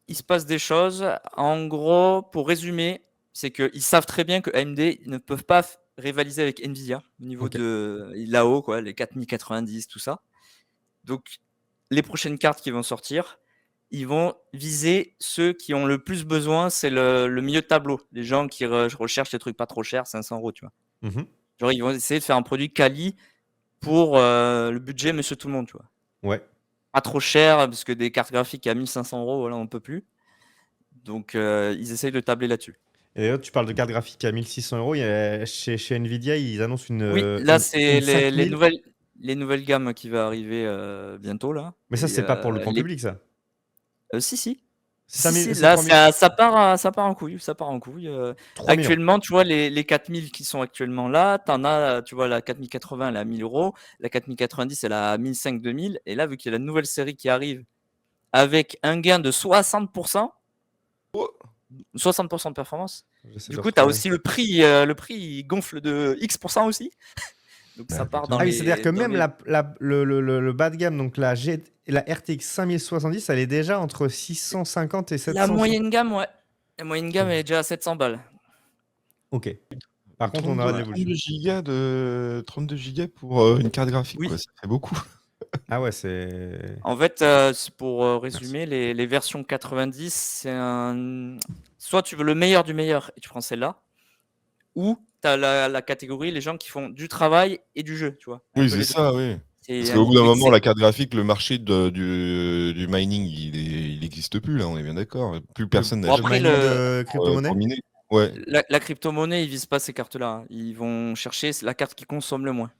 il se passe des choses. En gros, pour résumer, c'est qu'ils savent très bien que AMD ne peuvent pas rivaliser avec Nvidia au niveau Ok. de là-haut, quoi, les 4090, tout ça. Donc, les prochaines cartes qui vont sortir, ils vont viser ceux qui ont le plus besoin, c'est le milieu de tableau. Les gens qui recherchent des trucs pas trop chers, 500 €, tu vois. Mhm. Genre, ils vont essayer de faire un produit quali pour le budget Monsieur Tout le Monde, tu vois. Ouais. Pas trop cher, parce que des cartes graphiques à 1500 €, voilà, on peut plus. Donc, ils essayent de tabler là-dessus. Et d'ailleurs, tu parles de cartes graphiques à 1600 €. Chez Nvidia, ils annoncent Oui, là, c'est une les 5000. nouvelles gammes qui va arriver bientôt, là. Mais ça, Et, c'est pas pour le grand les- public, ça. Si. C'est Si, 5000, si, c'est là, 3000. ça part en couille. Ça part en couille. 3 millions. Actuellement, tu vois, les 4000 qui sont actuellement là, t'en as, tu vois, la 4080, elle est à 1000 €. La 4090, elle est à 1500-2000. Et là, vu qu'il y a la nouvelle série qui arrive avec un gain de 60%, Oh. 60% de performance. J'essaie Du de coup, tu as retrouver. aussi le prix il gonfle de X% aussi. Donc, ça Ouais, part putain. dans Ah oui, les. c'est-à-dire que dans même les- le bas de gamme, donc la RTX 5070, elle est déjà entre 650 et La 700. moyenne gamme, ouais. La moyenne gamme, elle est déjà à 700 balles. Ok. Par contre, on aura de 32 l'évolution. 32 gigas pour une carte graphique, Oui. quoi, ça fait beaucoup. Ah ouais, c'est. En fait, c'est pour résumer, les versions 90, c'est un. Soit tu veux le meilleur du meilleur et tu prends celle-là, ou tu as la catégorie, les gens qui font du travail et du jeu, tu vois. Un Oui, peu les c'est deux. ça, oui. C'est Parce un qu'au bout d'un truc, moment, la carte graphique, le marché du mining, il n'existe plus, là, on est bien d'accord. Plus personne Bon, n'achète après, mining de crypto-monnaie. pour miner. Ouais. la crypto-monnaie, ils visent pas ces cartes-là, hein. Ils vont chercher la carte qui consomme le moins.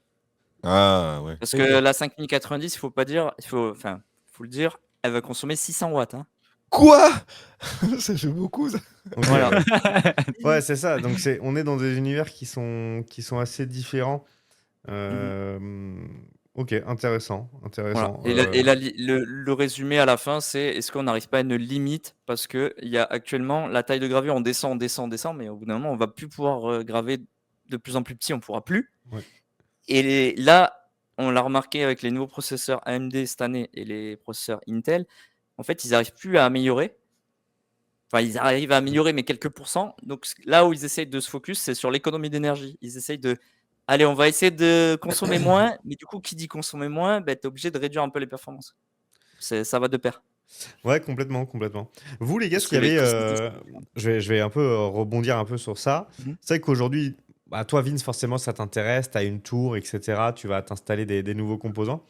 Ah, ouais. Parce que la 5090, il faut pas dire, faut le dire, elle va consommer 600 watts, hein. Quoi? Ça fait beaucoup, ça. Ok, Voilà. ouais. Ouais, c'est ça. Donc on est dans des univers qui sont assez différents. Ok, intéressant, Voilà. intéressant. Et le résumé à la fin, c'est est-ce qu'on n'arrive pas à une limite? Parce qu'il y a actuellement la taille de gravure, on descend, mais au bout d'un moment, on va plus pouvoir graver de plus en plus petit, on pourra plus. Ouais. Et là, on l'a remarqué avec les nouveaux processeurs AMD cette année et les processeurs Intel, en fait, ils n'arrivent plus à améliorer. Enfin, ils arrivent à améliorer, mais quelques pourcents. Donc là où ils essayent de se focus, c'est sur l'économie d'énergie. Ils essayent de allez, on va essayer de consommer moins, mais du coup, qui dit consommer moins, tu es obligé de réduire un peu les performances. Ça va de pair. Ouais, complètement, complètement. Vous, les gars, Parce ce qu'il y que avait, l'électricité, je vais un peu rebondir un peu sur ça. Mhm. C'est vrai qu'aujourd'hui, bah, toi, Vince, forcément, ça t'intéresse, tu as une tour, etc. Tu vas t'installer des nouveaux composants.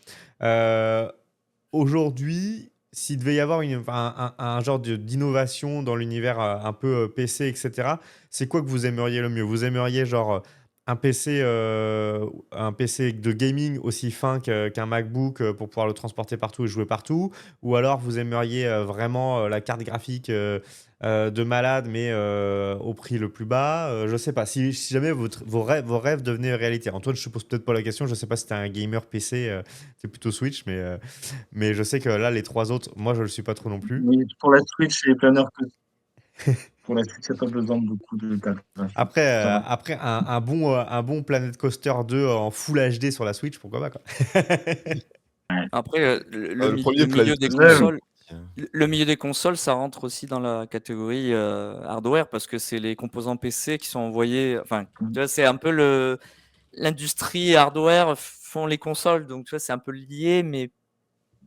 Aujourd'hui, s'il devait y avoir un genre d'innovation dans l'univers un peu PC, etc., c'est quoi que vous aimeriez le mieux? Vous aimeriez genre un PC de gaming aussi fin qu'un MacBook pour pouvoir le transporter partout et jouer partout? Ou alors vous aimeriez vraiment la carte graphique de malade, mais au prix le plus bas? Je sais pas. Si jamais vos rêves devenaient réalité. Antoine, je te pose peut-être pas la question. Je sais pas si tu es un gamer PC, c'est plutôt Switch, mais je sais que là, les trois autres, moi, je le suis pas trop non plus. Oui, pour la Switch, c'est planeur que pour la Switch, il n'y a pas besoin de beaucoup de cartes graphiques. Après, Ça va. après un bon Planet Coaster 2 en Full HD sur la Switch, pourquoi pas, quoi. après, Le premier le milieu des Planet- consoles, le milieu des consoles, ça rentre aussi dans la catégorie hardware parce que c'est les composants PC qui sont envoyés. Enfin, tu vois, c'est un peu l'industrie hardware font les consoles, donc tu vois, c'est un peu lié, mais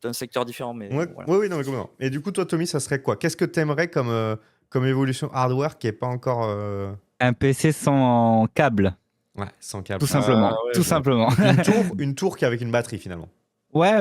d'un secteur différent. Mais Ouais, voilà. oui, non, mais complètement. Et du coup, toi, Tommy, ça serait quoi? Qu'est-ce que tu aimerais comme évolution hardware qui est pas encore Un PC sans câble, ouais, sans câble? tout simplement. ouais, tout je vois. simplement. Une tour qui est avec une batterie, finalement. Ouais,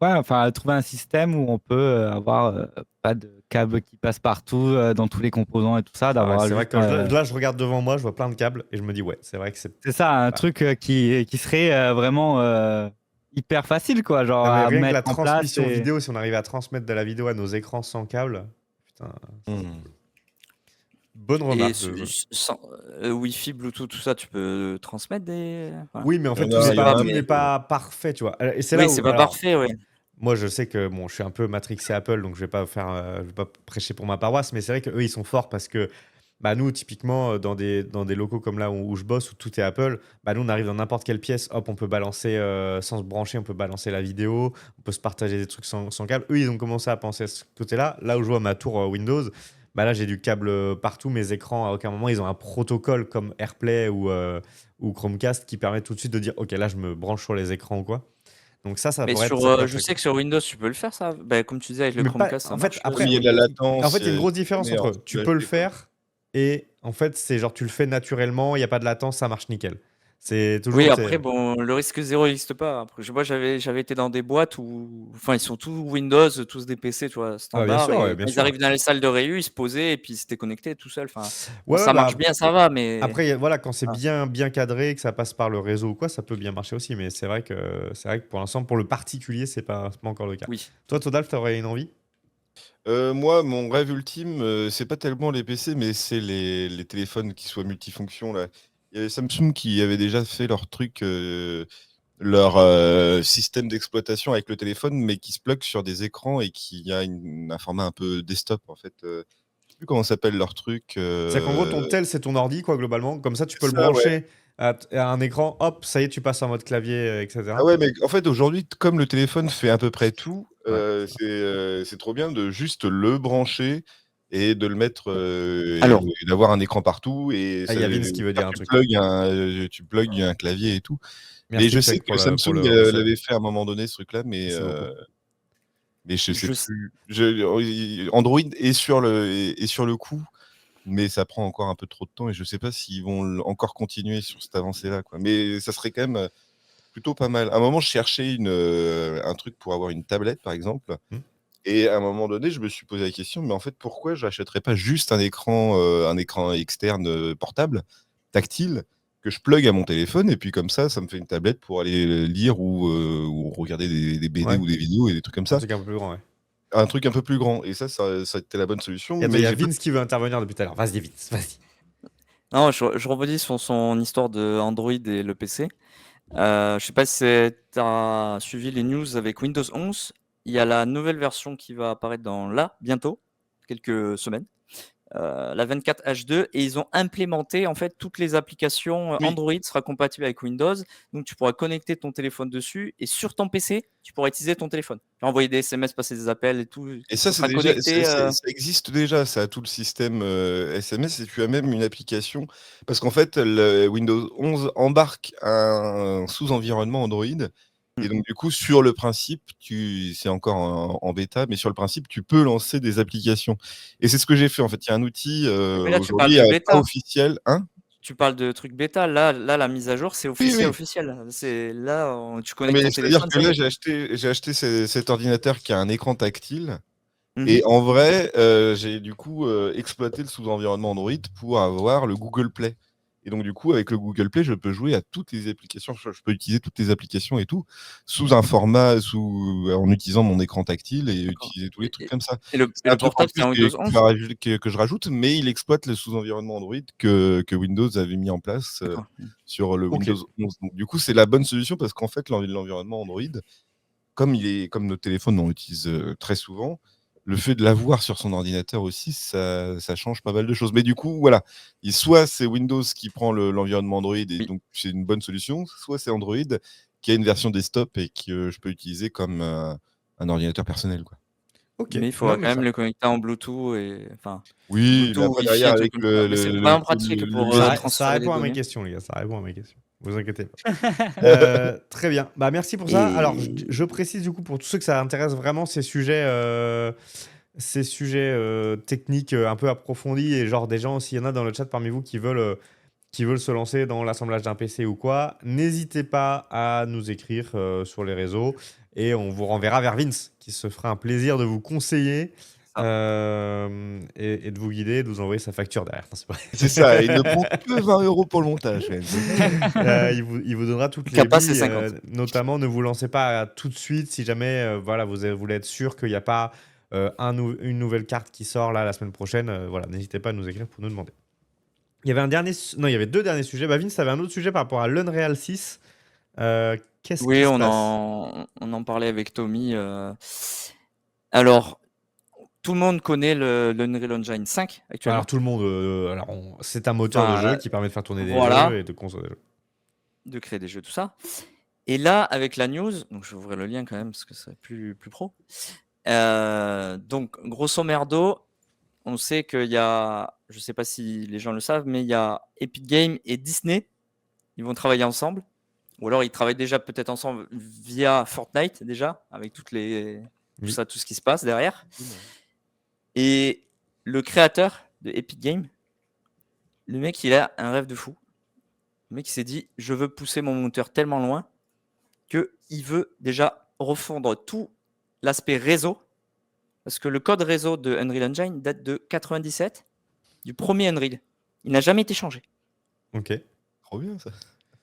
enfin, trouver un système où on peut avoir pas de câble qui passe partout dans tous les composants et tout ça, Ouais, d'avoir c'est vrai juste, que là, je regarde devant moi, je vois plein de câbles et je me dis, ouais, c'est vrai que c'est. c'est ça, un truc qui serait vraiment hyper facile, quoi, genre Non, mais à rien que mettre la en place. transmission vidéo, si on arrivait à transmettre de la vidéo à nos écrans sans câble, putain, bonne Et remarque. sans Wi-Fi, Bluetooth, tout ça, tu peux transmettre des. Voilà. Oui, mais en fait, Il y en a- il y en a tout un, n'est mais- pas parfait, tu vois. Et c'est Oui, là c'est où, pas alors, parfait, ouais. moi, je sais que bon, je suis un peu matrixé Apple, donc je vais pas je vais pas prêcher pour ma paroisse, mais c'est vrai que eux, ils sont forts parce que bah, nous, typiquement, dans des locaux comme là où je bosse, où tout est Apple, bah, nous, on arrive dans n'importe quelle pièce, hop, on peut balancer sans se brancher, on peut balancer la vidéo, on peut se partager des trucs sans câble. Eux, ils ont commencé à penser à ce côté-là. Là où je vois ma tour Windows, bah là, j'ai du câble partout. Mes écrans, à aucun moment, ils ont un protocole comme AirPlay ou Chromecast qui permet tout de suite de dire, OK, là, je me branche sur les écrans ou quoi. Donc ça Mais pourrait être, sur, ça peut être je très sais cool. que sur Windows, tu peux le faire ça. Bah, comme tu disais avec le Mais pas, Chromecast, ça en fait, marche. après, Mais il y a de la latence. en fait, il y a une il y a grosse différence mais entre tu peux le PHP, quoi. faire et en fait, c'est genre tu le fais naturellement, il n'y a pas de latence, ça marche nickel. C'est Oui, toujours. après, bon, le risque zéro n'existe pas. Après, moi, j'avais été dans des boîtes où, enfin, ils sont tous Windows, tous des PC, tu vois, Bien standard. sûr, ouais, Et bien quand ils sûr. arrivent dans les salles de réu, ils se posaient et puis ils s'étaient connectés tout seuls. Enfin, bon, Ouais, ça marche bah, bien, ça va, mais après, voilà, quand c'est voilà. bien cadré, que ça passe par le réseau ou quoi, ça peut bien marcher aussi. Mais c'est vrai que pour l'instant, pour le particulier, c'est pas encore le cas. Oui. Toi, Todalf, t'aurais une envie? Moi, mon rêve ultime, c'est pas tellement les PC, mais c'est les téléphones qui soient multifonctions, là. Il y avait Samsung qui avait déjà fait leur truc, leur système d'exploitation avec le téléphone, mais qui se plug sur des écrans et qui a un format un peu desktop, en fait. Je sais plus comment s'appelle leur truc. C'est-à-dire qu'en gros, ton tel, c'est ton ordi, quoi, globalement. Comme ça, tu peux le C'est ça, ouais. brancher à un écran. Hop, ça y est, tu passes en mode clavier, etc. Ah ouais, mais en fait, aujourd'hui, comme le téléphone fait à peu près tout, Ouais. c'est trop bien de juste le brancher et de le mettre Alors, et d'avoir un écran partout. Et Ah, il y a Vince qui veut dire un tu truc. plugs un clavier et tout. Mais Merci, je sais Chuck, que pour Samsung le resub. l'avait fait à un moment donné, ce truc-là, Merci beaucoup. mais je sais je sais- plus. Android est sur le coup, mais ça prend encore un peu trop de temps et je sais pas s'ils vont encore continuer sur cette avancée-là, quoi. Mais ça serait quand même plutôt pas mal. À un moment, je cherchais un truc pour avoir une tablette, par exemple. Hmm. Et à un moment donné, je me suis posé la question, mais en fait, pourquoi je n'achèterais pas juste un écran externe portable, tactile, que je plug à mon téléphone, et puis comme ça me fait une tablette pour aller lire ou regarder des BD Ouais. ou des vidéos et des trucs comme Un ça. truc un peu plus grand, ouais. Un truc un peu plus grand. Et ça a été la bonne solution. Et attends, Mais il y a j'ai pas- Vince qui veut intervenir depuis tout à l'heure. Vas-y, Vince, vas-y. non, je rebondis sur son histoire de Android et le PC. Je sais pas si tu as suivi les news avec Windows 11. Il y a la nouvelle version qui va apparaître bientôt, quelques semaines. La 24 H2 et ils ont implémenté en fait toutes les applications Oui. Android sera compatible avec Windows, donc tu pourras connecter ton téléphone dessus et sur ton PC tu pourras utiliser ton téléphone, envoyer des SMS, passer des appels et tout. Et ça, Ça sera c'est déjà, connecté. ça existe déjà, ça a tout le système SMS et tu as même une application. Parce qu'en fait, le Windows 11 embarque un sous-environnement Android. Et donc, du coup, sur le principe, c'est encore en bêta, mais sur le principe, tu peux lancer des applications. Et c'est ce que j'ai fait. En fait, il y a un outil Mais là tu parles aujourd'hui de pas bêta, officiel. Hein. tu parles de trucs bêta. Là la mise à jour c'est Oui, oui. officiel. C'est là tu Mais connectes ton c'est-à-dire téléphone, que ça y là, est. j'ai acheté cet ordinateur qui a un écran tactile. Mhm. Et en vrai, j'ai du coup exploité le sous-environnement Android pour avoir le Google Play. Et donc, du coup, avec le Google Play, je peux jouer à toutes les applications. Je peux utiliser toutes les applications et tout, en utilisant mon écran tactile et D'accord. utiliser tous les trucs comme ça. Et C'est le un truc en portable c'est plus un Windows 11. que je rajoute, mais il exploite le sous-environnement Android que Windows avait mis en place D'accord. sur le Ok. Windows 11. Donc, du coup, c'est la bonne solution parce qu'en fait, l'environnement Android, comme nos téléphones, on l'utilise très souvent, le fait de l'avoir sur son ordinateur aussi, ça change pas mal de choses. Mais du coup, voilà, soit c'est Windows qui prend l'environnement Android et Oui. donc c'est une bonne solution, soit c'est Android qui a une version desktop et que je peux utiliser comme un ordinateur personnel, quoi. Ok. Mais il Non, faudra mais quand même ça. le connecter en Bluetooth et enfin Oui, mais Bluetooth, après Wi-Fi, derrière un truc avec comme ça. Mais c'est vraiment pratique pour Ça transférer les répond à mes données. questions, les gars. Ça répond à mes questions. Vous inquiétez pas. Très bien. Bah, merci pour ça. Alors, je précise du coup pour tous ceux que ça intéresse vraiment ces sujets techniques un peu approfondis et genre des gens, s'il y en a dans le chat parmi vous qui veulent se lancer dans l'assemblage d'un PC ou quoi, n'hésitez pas à nous écrire sur les réseaux et on vous renverra vers Vince qui se fera un plaisir de vous conseiller et de vous guider, de vous envoyer sa facture derrière. Non, c'est pas vrai. C'est ça, il ne prend que 20 € pour le montage. Il vous donnera toutes les Capa, c'est billes. 50. Notamment, ne vous lancez pas tout de suite si jamais voilà, vous voulez être sûr qu'il n'y a pas une nouvelle carte qui sort là la semaine prochaine. Voilà, n'hésitez pas à nous écrire pour nous demander. Il y avait il y avait deux derniers sujets. Bah, Vince, tu avais un autre sujet par rapport à l'Unreal 6. Qu'est-ce qui Oui, se on passe? en parlait avec Tommy. Alors, tout le monde connaît l'Unreal Engine 5 actuellement. Alors, tout le monde, c'est un moteur de Enfin, jeu qui permet de faire tourner des voilà. jeux et de construire des jeux. De créer des jeux, tout ça. Et là, avec la news, donc je vais ouvrir le lien quand même parce que c'est plus pro. Donc, grosso merdo, on sait qu'il y a, je sais pas si les gens le savent, mais il y a Epic Games et Disney, ils vont travailler ensemble Ou alors ils travaillent déjà peut-être ensemble via Fortnite déjà, avec tout Oui. ça, tout ce qui se passe derrière. Et le créateur de Epic Games, le mec, il a un rêve de fou. Le mec, il s'est dit, je veux pousser mon moteur tellement loin qu'il veut déjà refondre tout l'aspect réseau. Parce que le code réseau de Unreal Engine date de 97, du premier Unreal. Il n'a jamais été changé. Ok. Trop bien ça.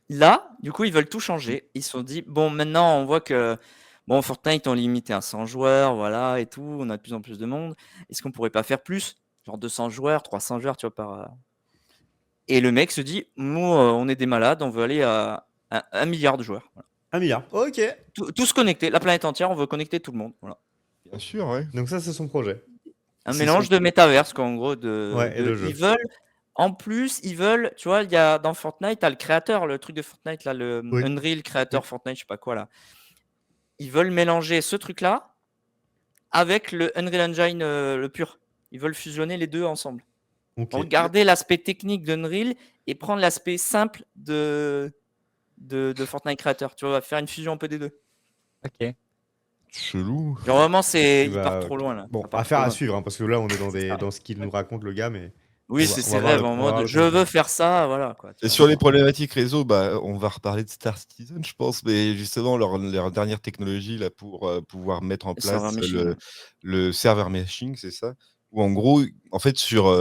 Là, du coup, ils veulent tout changer. Ils se sont dit, bon, maintenant, on voit que Fortnite, on est limité à 100 joueurs, voilà, et tout. On a de plus en plus de monde. Est-ce qu'on pourrait pas faire plus? Genre 200 joueurs, 300 joueurs, tu vois, par... Et le mec se dit, nous, on est des malades, on veut aller à 1 milliard de joueurs. Voilà. 1 milliard. Ok. Tous connectés, la planète entière, on veut connecter tout le monde. Voilà. Bien sûr, ouais. Donc ça, c'est son projet. Un C'est mélange son- de métaverse, quoi, en gros. Ouais, et de jeu. Ils veulent, en plus, ils veulent, tu vois, il y a dans Fortnite, t'as le créateur, le truc de Fortnite, là, le Oui. Unreal créateur Oui. Fortnite, je sais pas quoi, là. Ils veulent mélanger ce truc-là avec le Unreal Engine, le pur. Ils veulent fusionner les deux ensemble. Ok. Donc, garder l'aspect technique d'Unreal et prendre l'aspect simple de Fortnite créateur. Tu vois, faire une fusion un peu des deux. Ok. Chelou. Genre, vraiment, Il il va- part trop loin, là. Bon, Ça part affaire trop à loin. suivre, hein, parce que là, on est dans, ça. dans ce qu'il nous raconte, le gars, mais Oui, on va- c'est on ses va voir rêves le- en on va voir mode le je contenu. veux faire ça, voilà. Quoi, tu Et vois. sur les problématiques réseau, on va reparler de Star Citizen, je pense, mais justement, leur dernière technologie là, pour pouvoir mettre en Le server place machine. le server meshing, c'est ça? Où en gros, en fait, sur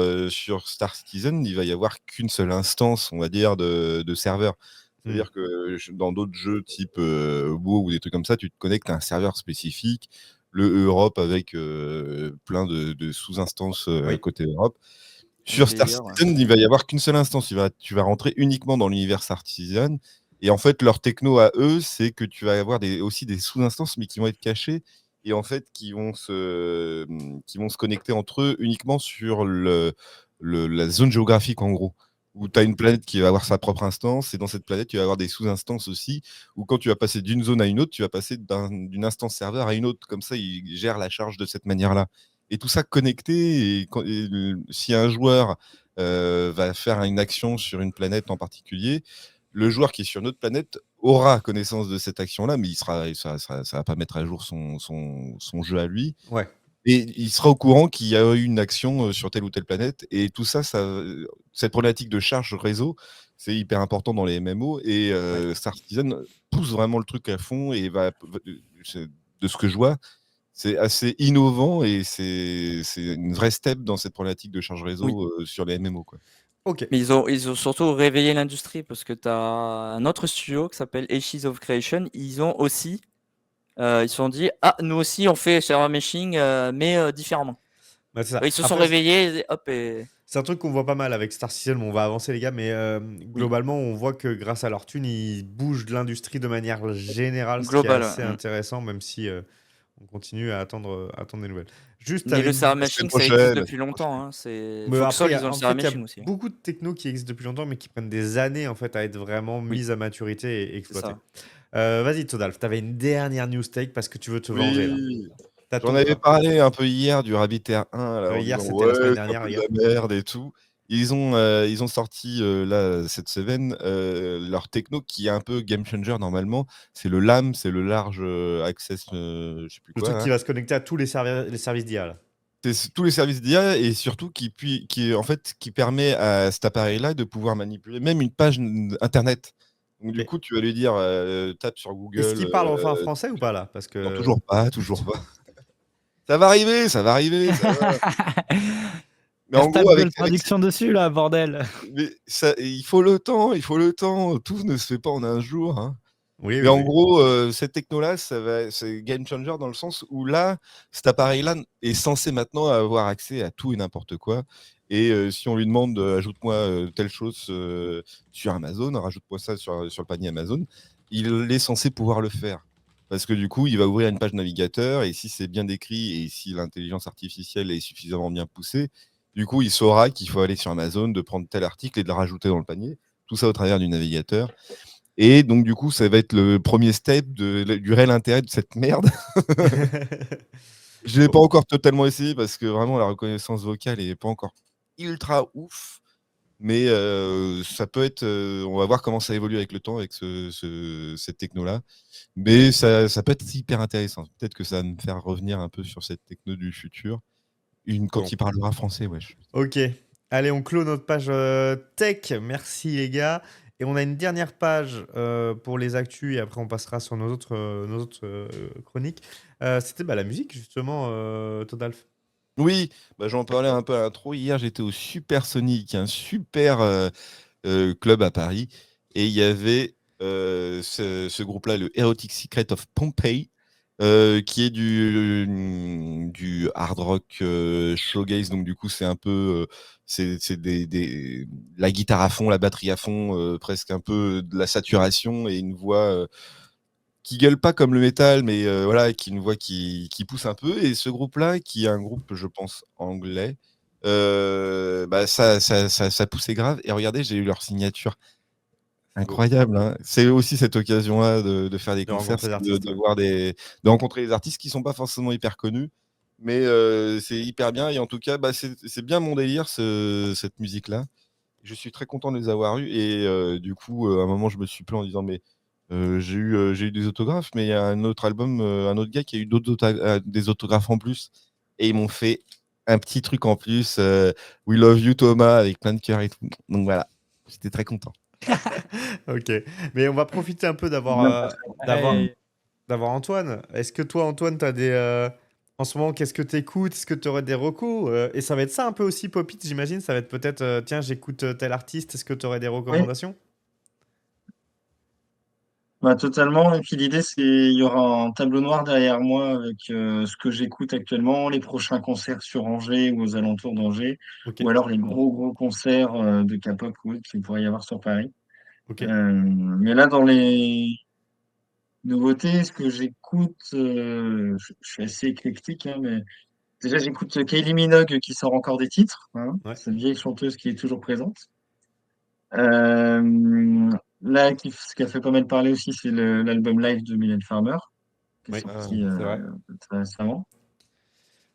Star Citizen, il va y avoir qu'une seule instance, on va dire, de serveur. C'est-à-dire que dans d'autres jeux type WoW ou des trucs comme ça, tu te connectes à un serveur spécifique, le Europe avec plein de sous-instances Oui. côté Europe. Sur Star Layer, ouais. Citizen, il va y avoir qu'une seule instance. Tu vas rentrer uniquement dans l'univers Star Citizen. Et en fait, leur techno à eux, c'est que tu vas avoir aussi des sous-instances, mais qui vont être cachées et en fait qui vont se connecter entre eux uniquement sur la zone géographique, en gros. Où tu as une planète qui va avoir sa propre instance, et dans cette planète, tu vas avoir des sous-instances aussi, où quand tu vas passer d'une zone à une autre, tu vas passer d'une instance serveur à une autre. Comme ça, ils gèrent la charge de cette manière-là. Et tout ça connecté, si un joueur va faire une action sur une planète en particulier, le joueur qui est sur notre planète aura connaissance de cette action-là, mais ça va pas mettre à jour son jeu à lui. Ouais. Et il sera au courant qu'il y a eu une action sur telle ou telle planète. Et tout ça, cette problématique de charge réseau, c'est hyper important dans les MMO. Et Star Citizen pousse vraiment le truc à fond. Et de ce que je vois, c'est assez innovant et c'est une vraie step dans cette problématique de charge réseau sur les MMO, quoi. Ok. Mais ils ont surtout réveillé l'industrie parce que tu as un autre studio qui s'appelle Ashes of Creation. Ils ont aussi, ils se sont dit, ah, nous aussi on fait server meshing, mais différemment. Bah, c'est ça. Ils se sont Après, réveillés, hop, et c'est un truc qu'on voit pas mal avec Star Citizen, mais on va avancer les gars, mais globalement on voit que grâce à leur thune, ils bougent de l'industrie de manière générale, ce qui est global. assez intéressant, même si on continue à attendre des nouvelles. Juste Mais avec le server semaine mashing, ça existe prochaine, depuis la longtemps. Hein. C'est Mais après, Foxhole, ils ont le server il y a mashing aussi. beaucoup de technos qui existent depuis longtemps, mais qui prennent des années en fait à être vraiment mises à maturité et C'est exploitées. ça. Vas-y Todalf, tu avais une dernière news take parce que tu veux te venger là. Oui, T'as j'en ton avais quoi parlé un peu hier du Rabbit Air 1, là, en Hier, disant c'était la semaine ouais, c'est un dernière, peu les de gars. la merde et tout. Ils ont sorti là cette semaine leur techno qui est un peu game changer normalement. C'est le LAM, c'est le Large Access, je sais plus Le quoi. truc qui va se connecter à tous les services d'IA là. C'est tous les services d'IA et surtout en fait, qui permet à cet appareil-là de pouvoir manipuler même une page internet. Donc du Ok. coup, tu vas lui dire tape sur Google. Est-ce qu'il parle enfin français ou pas là? Parce Non, que toujours pas, toujours pas. Ça va arriver, ça va arriver. Ça va. Mais en Hashtag gros, Google Traduction dessus, là, bordel. mais il faut le temps. Tout ne se fait pas en un jour, hein. oui, Mais oui, en oui. gros, cette techno-là, c'est game changer dans le sens où là, cet appareil-là est censé maintenant avoir accès à tout et n'importe quoi. Et si on lui demande ajoute-moi telle chose sur Amazon, rajoute-moi ça sur le panier Amazon, il est censé pouvoir le faire. Parce que du coup, il va ouvrir une page navigateur et si c'est bien décrit et si l'intelligence artificielle est suffisamment bien poussée, du coup, il saura qu'il faut aller sur Amazon, de prendre tel article et de le rajouter dans le panier. Tout ça au travers du navigateur. Et donc, du coup, ça va être le premier step du réel intérêt de cette merde. Je ne l'ai pas encore totalement essayé parce que vraiment, la reconnaissance vocale n'est pas encore ultra ouf. Mais ça peut être. On va voir comment ça évolue avec le temps, avec cette techno-là. Mais ça peut être hyper intéressant. Peut-être que ça va me faire revenir un peu sur cette techno du futur. Quand Bon. il parlera français, wesh. Ok. Allez, on clôt notre page tech. Merci les gars. Et on a une dernière page pour les actus et après on passera sur nos autres chroniques. C'était la musique justement, Todalf. Oui, j'en parlais un peu à l'intro. Hier, j'étais au Super Sonic, un super club à Paris. Et il y avait ce groupe-là, le Erotic Secret of Pompeii, qui est du hard rock showgaze. Donc, du coup, c'est un peu. C'est la guitare à fond, la batterie à fond, presque un peu de la saturation et une voix qui gueule pas comme le métal, mais voilà, qui une voix qui pousse un peu. Et ce groupe-là, qui est un groupe, je pense, anglais, ça poussait grave. Et regardez, j'ai eu leur signature. Incroyable, hein. C'est aussi cette occasion-là de faire des De concerts, rencontrer des c'est artistes, ouais. voir de rencontrer des artistes qui sont pas forcément hyper connus, mais c'est hyper bien. Et en tout cas, c'est bien mon délire, cette musique-là. Je suis très content de les avoir eus. Et du coup, à un moment, je me suis plaint en disant, mais j'ai eu des autographes, mais il y a un autre album, un autre gars qui a eu des autographes en plus. Et ils m'ont fait un petit truc en plus, We Love You Thomas, avec plein de cœur et tout. Donc voilà, j'étais très content. Ok. Mais on va profiter un peu d'avoir Antoine. Est-ce que toi, Antoine, t'as en ce moment, qu'est-ce que t'écoutes? Est-ce que tu aurais des recos? Et ça va être ça un peu aussi, Popit, j'imagine. Ça va être peut-être, tiens, j'écoute tel artiste. Est-ce que tu aurais des Oui, recommandations? totalement. Et puis l'idée, c'est il y aura un tableau noir derrière moi avec ce que j'écoute actuellement, les prochains concerts sur Angers ou aux alentours d'Angers, Ok. ou alors les gros concerts de K-pop ou autres qu'il pourrait y avoir sur Paris. Ok. Mais là, dans les nouveautés, ce que j'écoute, je suis assez éclectique, hein, mais déjà j'écoute Kylie Minogue qui sort encore des titres, hein, Ouais. cette vieille chanteuse qui est toujours présente. Euh, Là, ce qui a fait pas mal parler aussi, c'est l'album live de Mylène Farmer, qui est Oui, sorti c'est vrai. très récemment.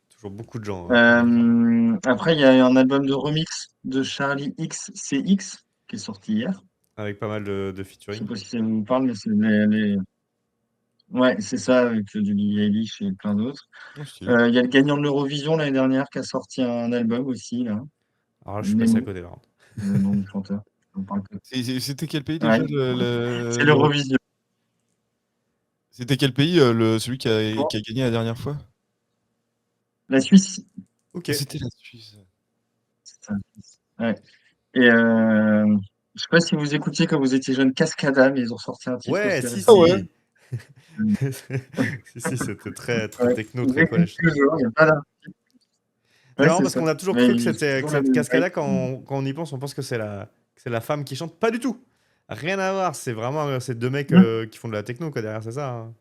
Toujours beaucoup de gens qui viennent faire. Après, il y a un album de remix de Charlie XCX qui est sorti hier. Avec pas mal de Je sais featuring. pas si ça vous parle, mais ouais, c'est ça, avec du Billie Eilish et plein d'autres. Oh, stylé. Il y a le gagnant de l'Eurovision l'année dernière qui a sorti un album aussi, là. Alors là, je suis passé à Nemo, côté, par contre. le nom du chanteur. On parle peu. C'était quel pays Ouais, déjà c'est l'Eurovision. C'était quel pays celui qui a gagné la dernière fois? La Suisse. Ok. Ah, c'était la Suisse. C'est ça. Ouais. Et je sais pas si vous écoutiez quand vous étiez jeune Cascada, mais ils ont sorti un titre Ouais, aussi si, Ah ouais? récemment. si. Si, si, c'était très, très Ouais. techno, Ils très écoutent collège. toujours, il y a pas C'est Ouais, marrant c'est parce ça. qu'on a toujours Mais cru que ils ont c'était que toujours la cette même cascade-là, vibe. quand on y pense, on pense que c'est la femme qui chante. Pas du tout. Rien à voir. C'est vraiment ces deux mecs Mmh. qui font de la techno, quoi, derrière, c'est ça, hein.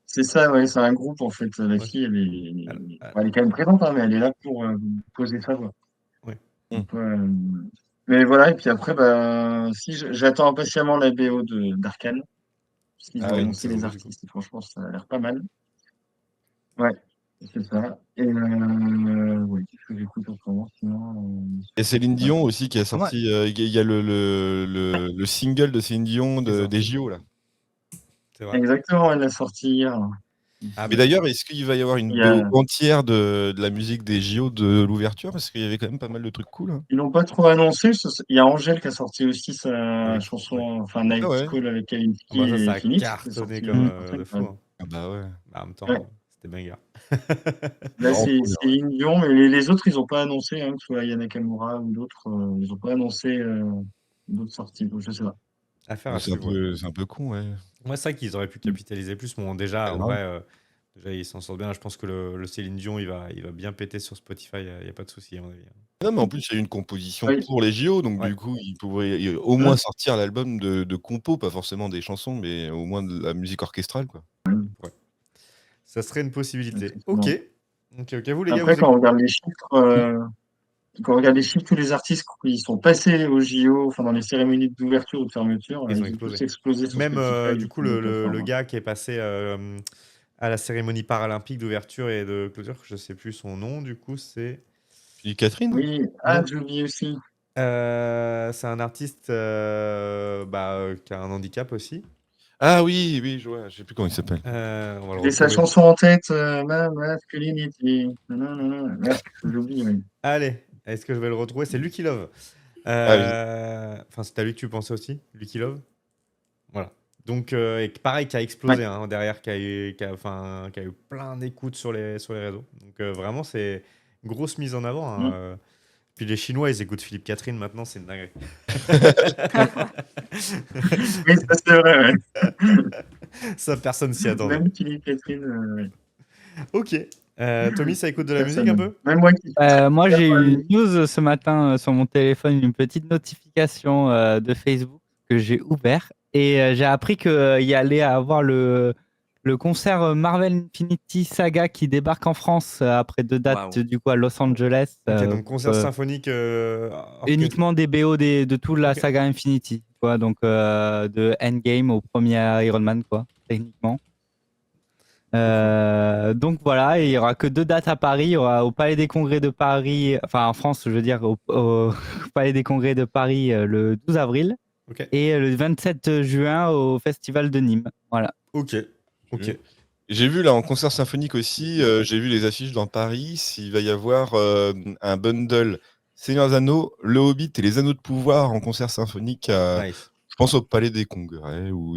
C'est ça, ouais, c'est un groupe en fait. La Ouais. fille, Elle- elle- elle est quand même présente, hein, mais elle est là pour poser sa voix. ouais. Hmm. Donc, mais voilà, et puis après, si j'attends impatiemment la BO d'Arcane, parce qu'ils Ah ont oui. La annoncé saison les 2, du coup. artistes, et franchement, ça a l'air pas mal. Ouais, c'est ça. Et oui, qu'est-ce que j'écoute en ce moment sinon Et Céline ouais. Dion aussi qui a Pas mal. sorti. Il y a le single de Céline Dion Qui est des sorti. JO là. C'est vrai. Exactement, elle l'a sorti hier. Ah, Mais bah, d'ailleurs, est-ce qu'il va y avoir une Il y BO a- entière de la musique des JO de l'ouverture? Parce qu'il y avait quand même pas mal de trucs cool, hein. Ils l'ont pas trop annoncé. Il y a Angèle qui a sorti aussi sa avec. chanson, Ouais. enfin Ah Night ouais? Call avec Ah Kavinsky bah, ça et a Phoenix, qui est cartonné sorti comme Mm. après. de fou, Ouais. hein. Ah bah ouais. Bah, en même Ouais. temps, c'était banger. Là, Vraiment c'est trop bien. Céline Dion, mais les autres, ils n'ont pas annoncé, hein, que ce soit Aya Nakamura ou d'autres, ils n'ont pas annoncé d'autres sorties. Donc, je sais pas. Affaire Bon, à suivre, ouais. c'est un peu con, ouais. Ouais, c'est vrai qu'ils auraient pu capitaliser plus. Bon, déjà, Ah, en grave. vrai, déjà, ils s'en sortent bien. Je pense que le Céline Dion, il va bien péter sur Spotify. Il n'y a pas de souci, à mon avis. Non, mais en plus, il y a eu une composition Oui. pour les JO, donc Ouais. du coup, il pourrait au moins sortir l'album de compos, pas forcément des chansons, mais au moins de la musique orchestrale, quoi. Ça serait une possibilité. Ok. Effectivement. Ok, ok. Vous, les gars, Après, vous quand on écoutez. regarde les chiffres, tous les artistes qui sont passés aux JO, enfin dans les cérémonies d'ouverture ou de fermeture, Ils ont ils ont explosé. tous explosé sur Même, Spotify du et coup, sur les le plateformes, hein. gars qui est passé à la cérémonie paralympique d'ouverture et de clôture, je sais plus son nom, du coup, c'est. Puis Catherine? Oui, Non, j'ai oublié aussi. C'est un artiste qui a un handicap aussi. Ah oui, oui, je vois, je sais plus comment il s'appelle. On va le J'ai sa retrouver. chanson en tête, ma masculinité. Nanana. Merde, j'oublie, oui. Allez, est-ce que je vais le retrouver? C'est Lucky Love. Ah oui. Enfin, c'est à lui que tu pensais aussi, Lucky Love. Voilà. Donc, et pareil, qui a explosé hein, derrière, qui a eu plein d'écoutes sur les réseaux. Donc, vraiment, c'est une grosse mise en avant. Hein. Puis les Chinois, ils écoutent Philippe Catherine maintenant, c'est une dinguerie. Oui, ça c'est vrai, ouais. Ça, personne s'y attendait. Même Philippe Catherine, ouais. Ok. Tommy, ça écoute de la musique Personne. un peu? Même moi qui. Moi, j'ai eu une news ce matin sur mon téléphone, une petite notification de Facebook que j'ai ouvert et j'ai appris qu'il y allait avoir le concert Marvel Infinity Saga qui débarque en France après 2 dates Waouh. du coup à Los Angeles. Ok, donc concert symphonique Uniquement des BO de toute la Ok. saga Infinity, quoi, donc de Endgame au premier Iron Man, quoi, techniquement. Donc voilà, et il y aura que 2 dates à Paris. Il y aura au Palais des Congrès de Paris, enfin en France, je veux dire, au Palais des Congrès de Paris le 12 avril Ok. et le 27 juin au Festival de Nîmes. Voilà. Ok. Ok. J'ai vu là en concert symphonique aussi, j'ai vu les affiches dans Paris, s'il va y avoir un bundle Seigneur des Anneaux, Le Hobbit et les Anneaux de Pouvoir en concert symphonique Nice. je pense au Palais des Congrès ou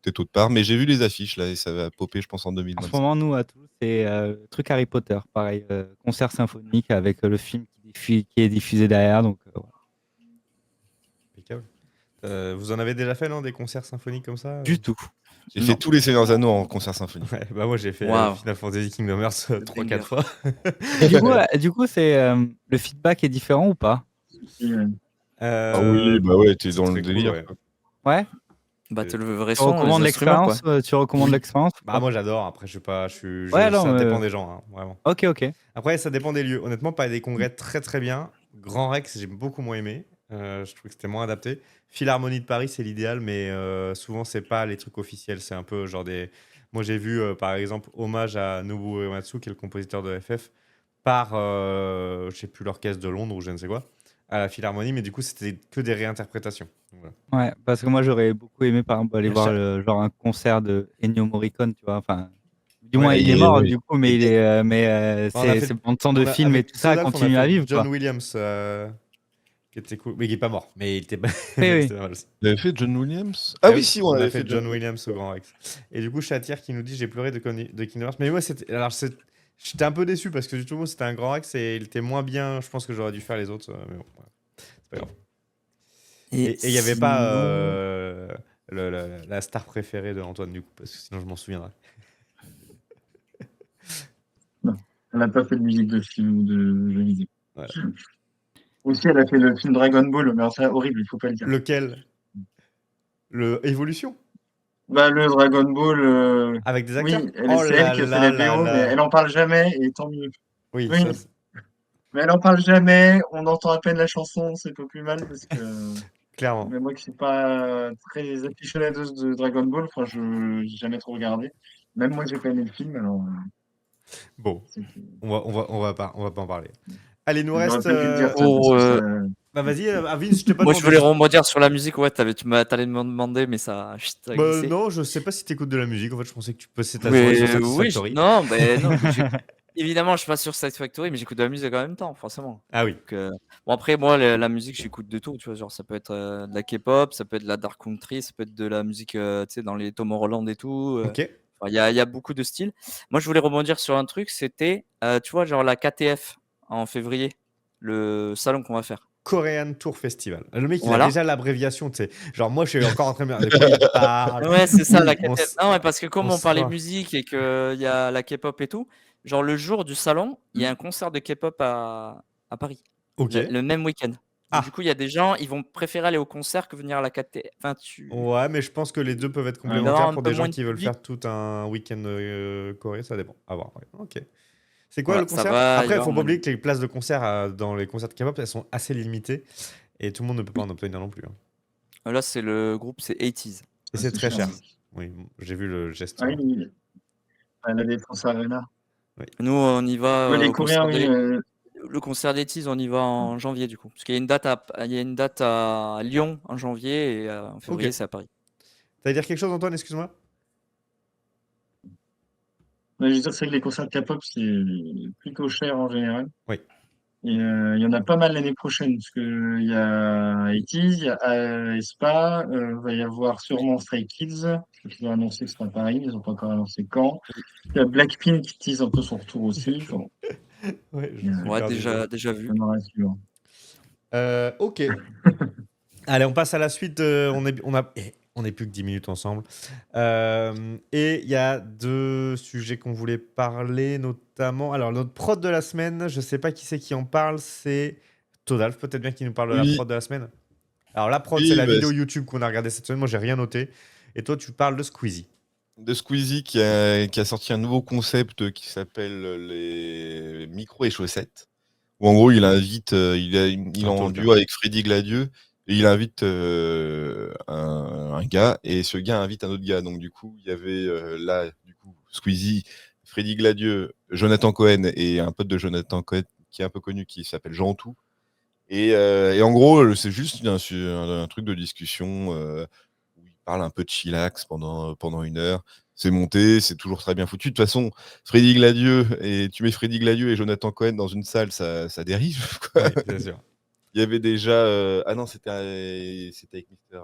peut-être autre part, mais j'ai vu les affiches là et ça va popper je pense en En ce 2025. moment, nous, à Toulouse, c'est le truc Harry Potter, pareil, concert symphonique avec le film qui est diffusé derrière. Donc, voilà. Impeccable. Vous en avez déjà fait, non, des concerts symphoniques comme ça? Du tout. J'ai Non. fait tous les Seigneurs des Anneaux en concert symphonique. Ouais, bah moi j'ai fait Waouh. Final Fantasy Kingdom Hearts 3-4 banger. fois. Et du coup, c'est le feedback est différent ou pas? Ah oui, bah ouais, t'es c'est dans très le cool, délire. ouais. quoi. Ouais. Bah, t'as le vrai Tu son, les recommandes instruments, quoi. l'expérience? Tu recommandes Oui. l'expérience ou Bah pas? moi j'adore, après je sais pas, Ouais, non, ça dépend des gens, hein, vraiment. Ok, ok. Après ça dépend des lieux. Honnêtement, pas des congrès très très bien. Grand Rex, j'ai beaucoup moins aimé. Je trouve que c'était moins adapté. Philharmonie de Paris, c'est l'idéal, mais souvent c'est pas les trucs officiels. C'est un peu genre des. Moi j'ai vu par exemple hommage à Nobuo Uematsu, qui est le compositeur de FF, par je sais plus l'orchestre de Londres ou je ne sais quoi, à la Philharmonie, mais du coup c'était que des réinterprétations. Donc, voilà. Ouais, parce que moi j'aurais beaucoup aimé par exemple aller voir Cha- genre un concert de Ennio Morricone, tu vois. Enfin, du Ouais, moins il est Et mort oui. du coup, mais on a c'est fait, bon temps de film et avec tout ça Sodaf, on a continue à fait vivre, John quoi. Williams, qui était cool, mais qui est pas mort, mais il était, Oui, mais oui. c'était mal aussi. Vous avez fait John Williams? Ah Eh oui, oui, si, on on a avait fait fait John John Williams au Grand Rex. Et du coup, Chatier qui nous dit j'ai pleuré de Kingdom Hearts. Mais moi, j'étais un peu déçu parce que du tout, c'était un Grand Rex et il était moins bien. Je pense que j'aurais dû faire les autres. Mais bon, ouais, c'est pas grave. Et il n'y avait pas sinon- la star préférée de Antoine, du coup, parce que sinon je m'en souviendrai. Non, elle n'a pas fait de musique de film ou de jeux vidéo. Voilà. Aussi, elle a fait le film Dragon Ball, mais alors ça, horrible, il faut pas le dire. Lequel? Le Évolution? Bah, le Dragon Ball, Avec des acteurs? oui, Oh c'est elle là qui a fait là la là BO, mais elle là. en parle jamais, et tant mieux. Oui, Oui, ça. mais elle en parle jamais, on entend à peine la chanson, c'est pas plus mal, parce que Clairement. mais moi qui suis pas très aficionadeuse de Dragon Ball, enfin, je j'ai jamais trop regardé. Même moi, j'ai pas aimé le film, alors Bon, c'était- on va pas en parler. Allez, il nous j'aurais reste. pas dû le dire ça, parce Pour, que ça. Bah vas-y, Vince, je t'ai pas moi, je demandé. voulais rebondir sur la musique. Ouais, t'allais me demander, mais ça a Bah, glissé. non, je sais pas si t'écoutes de la musique. En fait, je pensais que tu passais ta soirée sur Mais oui, Satisfactory. non, ben non. Évidemment, je suis pas sur Satisfactory, mais j'écoute de la musique en même temps, forcément. Ah oui. Donc, bon, après, moi, la musique, j'écoute de tout. Tu vois, genre, ça peut être de la K-pop, ça peut être de la dark country, ça peut être de la musique, tu sais, dans les Tomorrowland et tout. Ok. Enfin, il y a beaucoup de styles. Moi, je voulais rebondir sur un truc. C'était, tu vois, genre la KTF en février, le salon qu'on va faire. Korean Tour Festival. Le mec, il a Voilà. déjà l'abréviation, tu sais. Genre, moi, je suis encore en train de me dire de quoi il parle. Ouais, c'est ça, Oui, la KTF. Non, mais parce que comme on parlait sera- musique et qu'il y a la K-pop et tout, genre le jour du salon, il y a un concert de K-pop à Paris, Ok. le même week-end. Donc, Ah. du coup, il y a des gens, ils vont préférer aller au concert que venir à la KTF. Enfin, Ouais, mais je pense que les deux peuvent être il va y complémentaires avoir un pour peu des gens moins de qui veulent public. faire tout un week-end Corée. Ça dépend. À voir. Ouais. Ok. C'est quoi Voilà, le ça concert? va, il Après, va y il faut avoir pas moins de oublier que les places de concert dans les concerts de K-pop, elles sont assez limitées. Et tout le monde ne peut pas en obtenir non plus. Hein. Là, c'est le groupe, c'est 80s. Et c'est très cher. cher. Oui, j'ai vu le geste. Ah oui, à la Défense Arena. Oui. Nous, on y va Ouais, les au Coréens, concert oui. des. Le concert des Teas, on y va en janvier du coup. Parce qu'il y a une date à Lyon en janvier et en février, Ok. c'est à Paris. T'allais dire quelque chose, Antoine, excuse-moi? Mais je veux dire, c'est que les concerts de K-pop, c'est plutôt cher en général. Oui. Et il y en a pas mal l'année prochaine, parce que il y a ITZY, il y a aespa, va y avoir sûrement Stray Kids, qui ont annoncé que c'était à Paris, ils n'ont pas encore annoncé quand. Il y a Blackpink qui tease un peu son retour aussi. Enfin, bon, Ouais, je il y a- suis Ouais, perdu. déjà vu. on aura à suivre. Ok. Allez, on passe à la suite. On est plus que 10 minutes ensemble. Et il y a deux sujets qu'on voulait parler, notamment. Alors, notre prod de la semaine, je sais pas qui c'est qui en parle, c'est Todalf, peut-être bien qui nous parle de la Oui, prod de la semaine. Alors, la prod, c'est oui, la bah, vidéo YouTube qu'on a regardée cette semaine. Moi, j'ai rien noté. Et toi, tu parles de Squeezie. de Squeezie qui a sorti un nouveau concept qui s'appelle les micros et chaussettes. Où en gros, il invite, il est Un en talk, hein. duo avec Freddy Gladieux et il invite un gars et ce gars invite un autre gars. Donc du coup, il y avait là, du coup, Squeezie, Freddy Gladieux, Jonathan Cohen et un pote de Jonathan Cohen qui est un peu connu qui s'appelle Jean Tout. Et en gros, c'est juste un truc de discussion où il parle un peu de chillax pendant 1 heure. C'est monté, c'est toujours très bien foutu. De toute façon, Freddy Gladieux, et tu mets Freddy Gladieux et Jonathan Cohen dans une salle, ça dérive, quoi. Oui, bien sûr. Il y avait déjà. Ah non, c'était avec Mister V.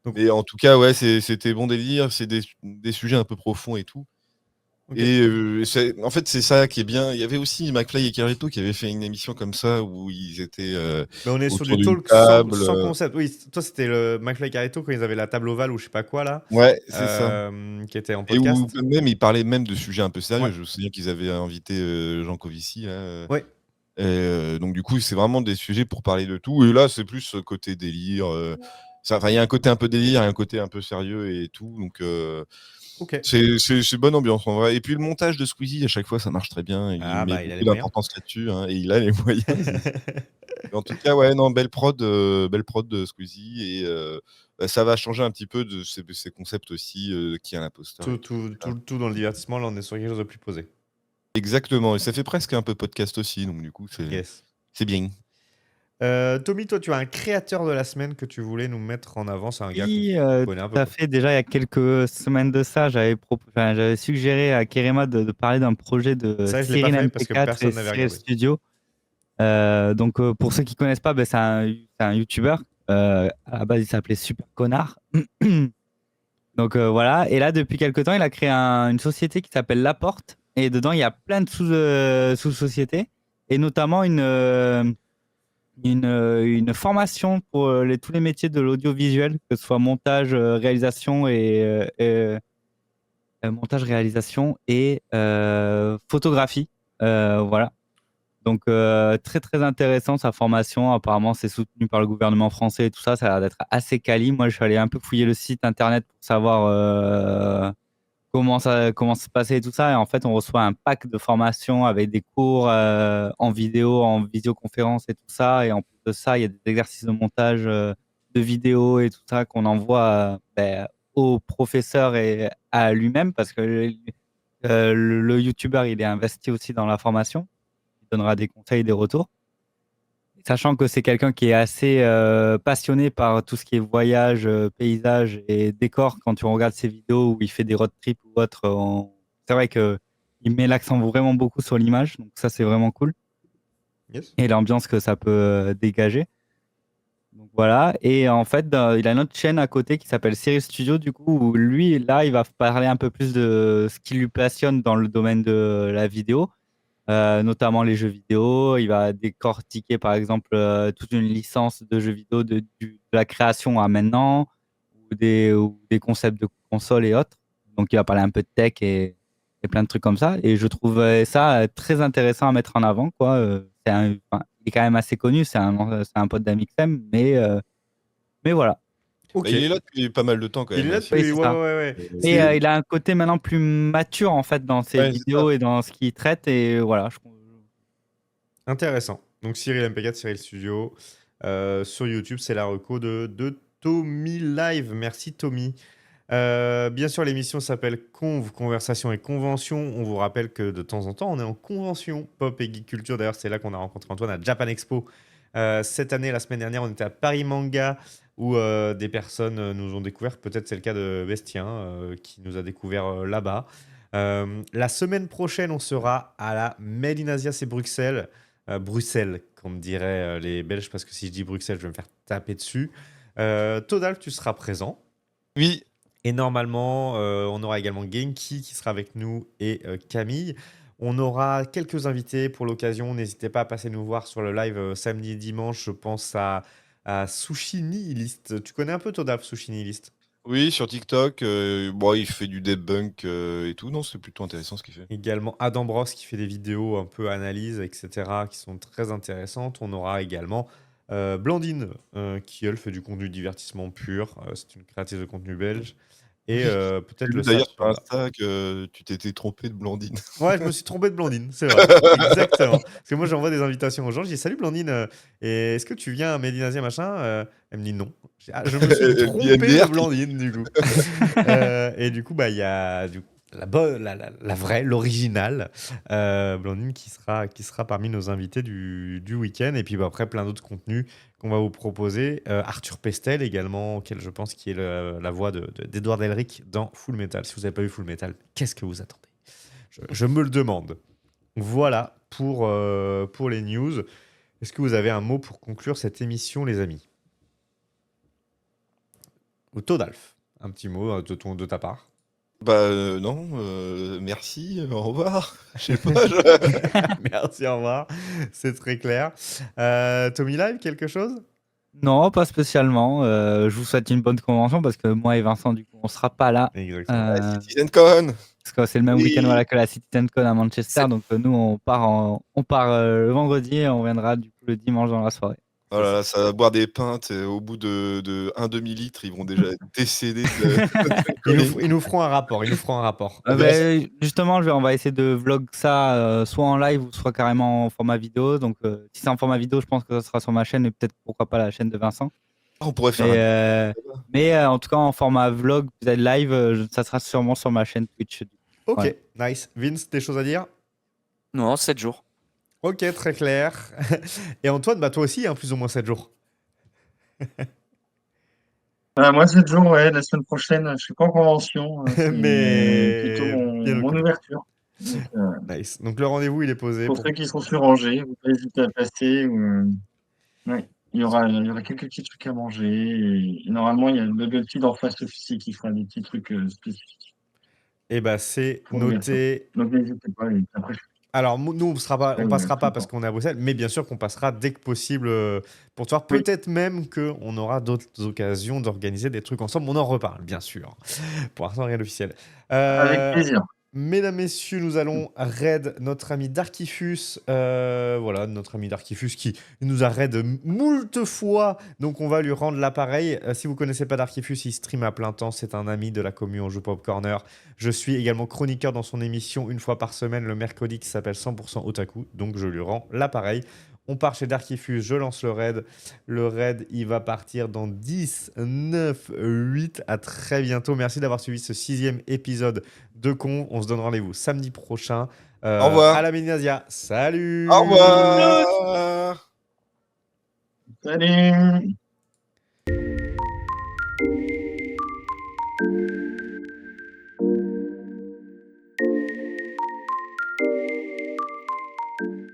Donc, Mais en tout cas, ouais, c'était bon délire. C'est des sujets un peu profonds et tout. ok. Et en fait, c'est ça qui est bien. Il y avait aussi McFly et Carlito qui avaient fait une émission comme ça où ils étaient Mais on est sur autour du d'une talk table. sans concept. Oui, toi, c'était le McFly Carito quand ils avaient la table ovale ou je sais pas quoi, là, Ouais, c'est ça. qui était en Et où podcast. même ils parlaient même de sujets un peu sérieux. Ouais. Je me souviens qu'ils avaient invité Jean Covici là. Ouais. Donc du coup, c'est vraiment des sujets pour parler de tout. Et là, c'est plus côté délire. Enfin, il y a un côté un peu délire, et un côté un peu sérieux et tout. Donc Ok. c'est bonne ambiance en vrai. Et puis le montage de Squeezie à chaque fois, ça marche très bien. Il Ah, met bah, il a les beaucoup moyens. d'importance là-dessus, hein, et il a les moyens. En tout cas, ouais, non, belle prod de Squeezie et bah, ça va changer un petit peu de ces concepts aussi qui est un imposteur et tout. Tout dans le divertissement, là, on est sur quelque chose de plus posé. Exactement, et ça fait presque un peu podcast aussi, donc du coup, Yes. c'est bien. Tommy, toi, tu as un créateur de la semaine que tu voulais nous mettre en avant. C'est un gars qu'on Oui, connaît un tout peu. à fait. Déjà, il y a quelques semaines de ça, j'avais suggéré à Kerema de parler d'un projet de Ça, je l'ai pas Cyril fait parce que MP4 et personne n'avait Cyril regardé. Studio. Donc, pour ceux qui connaissent pas, c'est un YouTuber. À la base, il s'appelait Super Connard. Donc voilà. Et là, depuis quelques temps, il a créé une société qui s'appelle La Porte. Et dedans, il y a plein de sous-sociétés. Et notamment une formation pour tous les métiers de l'audiovisuel, que ce soit montage, réalisation montage, réalisation et photographie. Voilà. Donc très très intéressant sa formation. Apparemment, c'est soutenu par le gouvernement français et tout ça. Ça a l'air d'être assez quali. Moi, je suis allé un peu fouiller le site internet pour savoir comment se passait et tout ça. Et en fait, on reçoit un pack de formation avec des cours en vidéo, en visioconférence et tout ça. Et en plus de ça, il y a des exercices de montage de vidéos et tout ça qu'on envoie au professeur et à lui-même parce que le YouTuber, il est investi aussi dans la formation. Il donnera des conseils, des retours. Sachant que c'est quelqu'un qui est assez passionné par tout ce qui est voyage, paysage et décor. Quand tu regardes ses vidéos où il fait des road trips ou autre, c'est vrai qu'il met l'accent vraiment beaucoup sur l'image. Donc ça, c'est vraiment cool. Yes. Et l'ambiance que ça peut dégager. Donc voilà. Et en fait, il a une autre chaîne à côté qui s'appelle Cyril Studio, du coup, où lui, là, il va parler un peu plus de ce qui lui passionne dans le domaine de la vidéo. Notamment les jeux vidéo. Il va décortiquer par exemple toute une licence de jeux vidéo de la création à maintenant, ou des concepts de consoles et autres. Donc il va parler un peu de tech et plein de trucs comme ça. Et je trouve ça très intéressant à mettre en avant, quoi. Il est quand même assez connu, c'est un pote d'Amixem, mais voilà. Ok. Bah, il est là depuis pas mal de temps quand Il même, est là hein, depuis. Oui, c'est Ouais, ça. ouais, ouais. Et C'est il a un côté maintenant plus mature en fait dans ses Ouais, c'est ça. vidéos et dans ce qu'il traite. Et voilà, intéressant. Donc, Cyril MP4, Cyril Studio. Sur YouTube, c'est la reco de Tommy Live. Merci, Tommy. Bien sûr, l'émission s'appelle Conv, Conversation et Convention. On vous rappelle que de temps en temps, on est en convention pop et geek culture. D'ailleurs, c'est là qu'on a rencontré Antoine à Japan Expo. Cette année, la semaine dernière, on était à Paris Manga où des personnes nous ont découvert. Peut-être c'est le cas de Bestien qui nous a découvert là-bas. La semaine prochaine, on sera à la Made in Asia, c'est Bruxelles. Bruxelles, comme diraient les Belges, parce que si je dis Bruxelles, je vais me faire taper dessus. Todal, tu seras présent. Oui, Et normalement, on aura également Genki qui sera avec nous et Camille. On aura quelques invités pour l'occasion. N'hésitez pas à passer nous voir sur le live samedi et dimanche. Je pense à Sushi Nihilist. Tu connais un peu Todaf, Sushi Nihilist? oui, sur TikTok, bon, il fait du debunk et tout. Non, c'est plutôt intéressant ce qu'il fait. Également Adam Bros qui fait des vidéos un peu analyse, etc., qui sont très intéressantes. On aura également Blandine qui, elle, fait du contenu divertissement pur. C'est une créatrice de contenu belge. Et peut-être J'ai le vu d'ailleurs sur Voilà. Insta que tu t'étais trompé de Blandine. Ouais, je me suis trompé de Blandine, c'est vrai. Exactement. Parce que moi, j'envoie des invitations aux gens. Je dis salut Blandine, et est-ce que tu viens à Made in Asia machin Elle me dit non. Je dis, ah, je me suis Elle dit trompé MDR. de Blandine, du coup. Et du coup, bah, il y a la vraie, l'originale Blandine qui sera parmi nos invités du week-end. Et puis bah, après, plein d'autres contenus qu'on va vous proposer. Arthur Pestel également, qui est la voix d'Edouard Elric dans Full Metal. Si vous n'avez pas vu Full Metal, qu'est-ce que vous attendez? Je me le demande. Voilà pour les news. Est-ce que vous avez un mot pour conclure cette émission, les amis? Ou Todalf, un petit mot de ta part. Bah non, merci, au revoir. Je sais pas. Merci, au revoir. C'est très clair. Tommy Live, quelque chose? Non, pas spécialement. Je vous souhaite une bonne convention parce que moi et Vincent, du coup, on sera pas là. Exactement. CitizenCon. Parce que c'est le même Oui. week-end voilà, que la CitizenCon à Manchester. C'est- Donc nous, on part le vendredi et on reviendra du coup le dimanche dans la soirée. Oh là là, ça va boire des pintes au bout de 1 demi-litre, ils vont déjà être décédés de... Ils nous feront un rapport. Ah, Justement, on va essayer de vlog ça soit en live ou soit carrément en format vidéo. Donc si c'est en format vidéo, je pense que ça sera sur ma chaîne et peut-être pourquoi pas la chaîne de Vincent. on pourrait faire Mais en tout cas, en format vlog, peut-être live, ça sera sûrement sur ma chaîne Twitch. Ok, Ouais. nice. Vince, des choses à dire? Non, 7 jours. Ok, très clair. Et Antoine, bah toi aussi, hein, plus ou moins 7 jours. Moi, 7 jours, ouais, la semaine prochaine, je suis pas en convention. C'est Mais plutôt bien mon occupé. ouverture. Donc, Nice. Donc le rendez-vous, il est posé. pour ceux qui sont sur Angers, vous pouvez hésiter à passer. Ouais. Il y aura quelques petits trucs à manger. Et normalement, il y a le Bubble Tea d'en face aussi qui fera des petits trucs spécifiques Et bah c'est pour l'ouverture. noté. Donc n'hésitez pas. Et après, Alors, nous, on passera pas parce qu'on est à Bruxelles, mais bien sûr qu'on passera dès que possible pour te voir. Oui. Peut-être même qu'on aura d'autres occasions d'organiser des trucs ensemble. On en reparle, bien sûr. Pour l'instant, rien d'officiel. Avec plaisir. Mesdames, messieurs, nous allons raid notre ami Darkifus. Voilà, notre ami Darkifus qui nous a raid moult fois. Donc, on va lui rendre l'appareil. Si vous connaissez pas Darkifus, il stream à plein temps. C'est un ami de la commu On Joue Pop Corner. Je suis également chroniqueur dans son émission une fois par semaine, le mercredi, qui s'appelle 100% Otaku. Donc, je lui rends l'appareil. On part chez Darkifus, je lance le raid. Le raid, il va partir dans 10, 9, 8. À très bientôt. Merci d'avoir suivi ce 6e épisode de Con. On se donne rendez-vous samedi prochain. Au revoir. À la Made in Asia. Salut. Au revoir. Salut!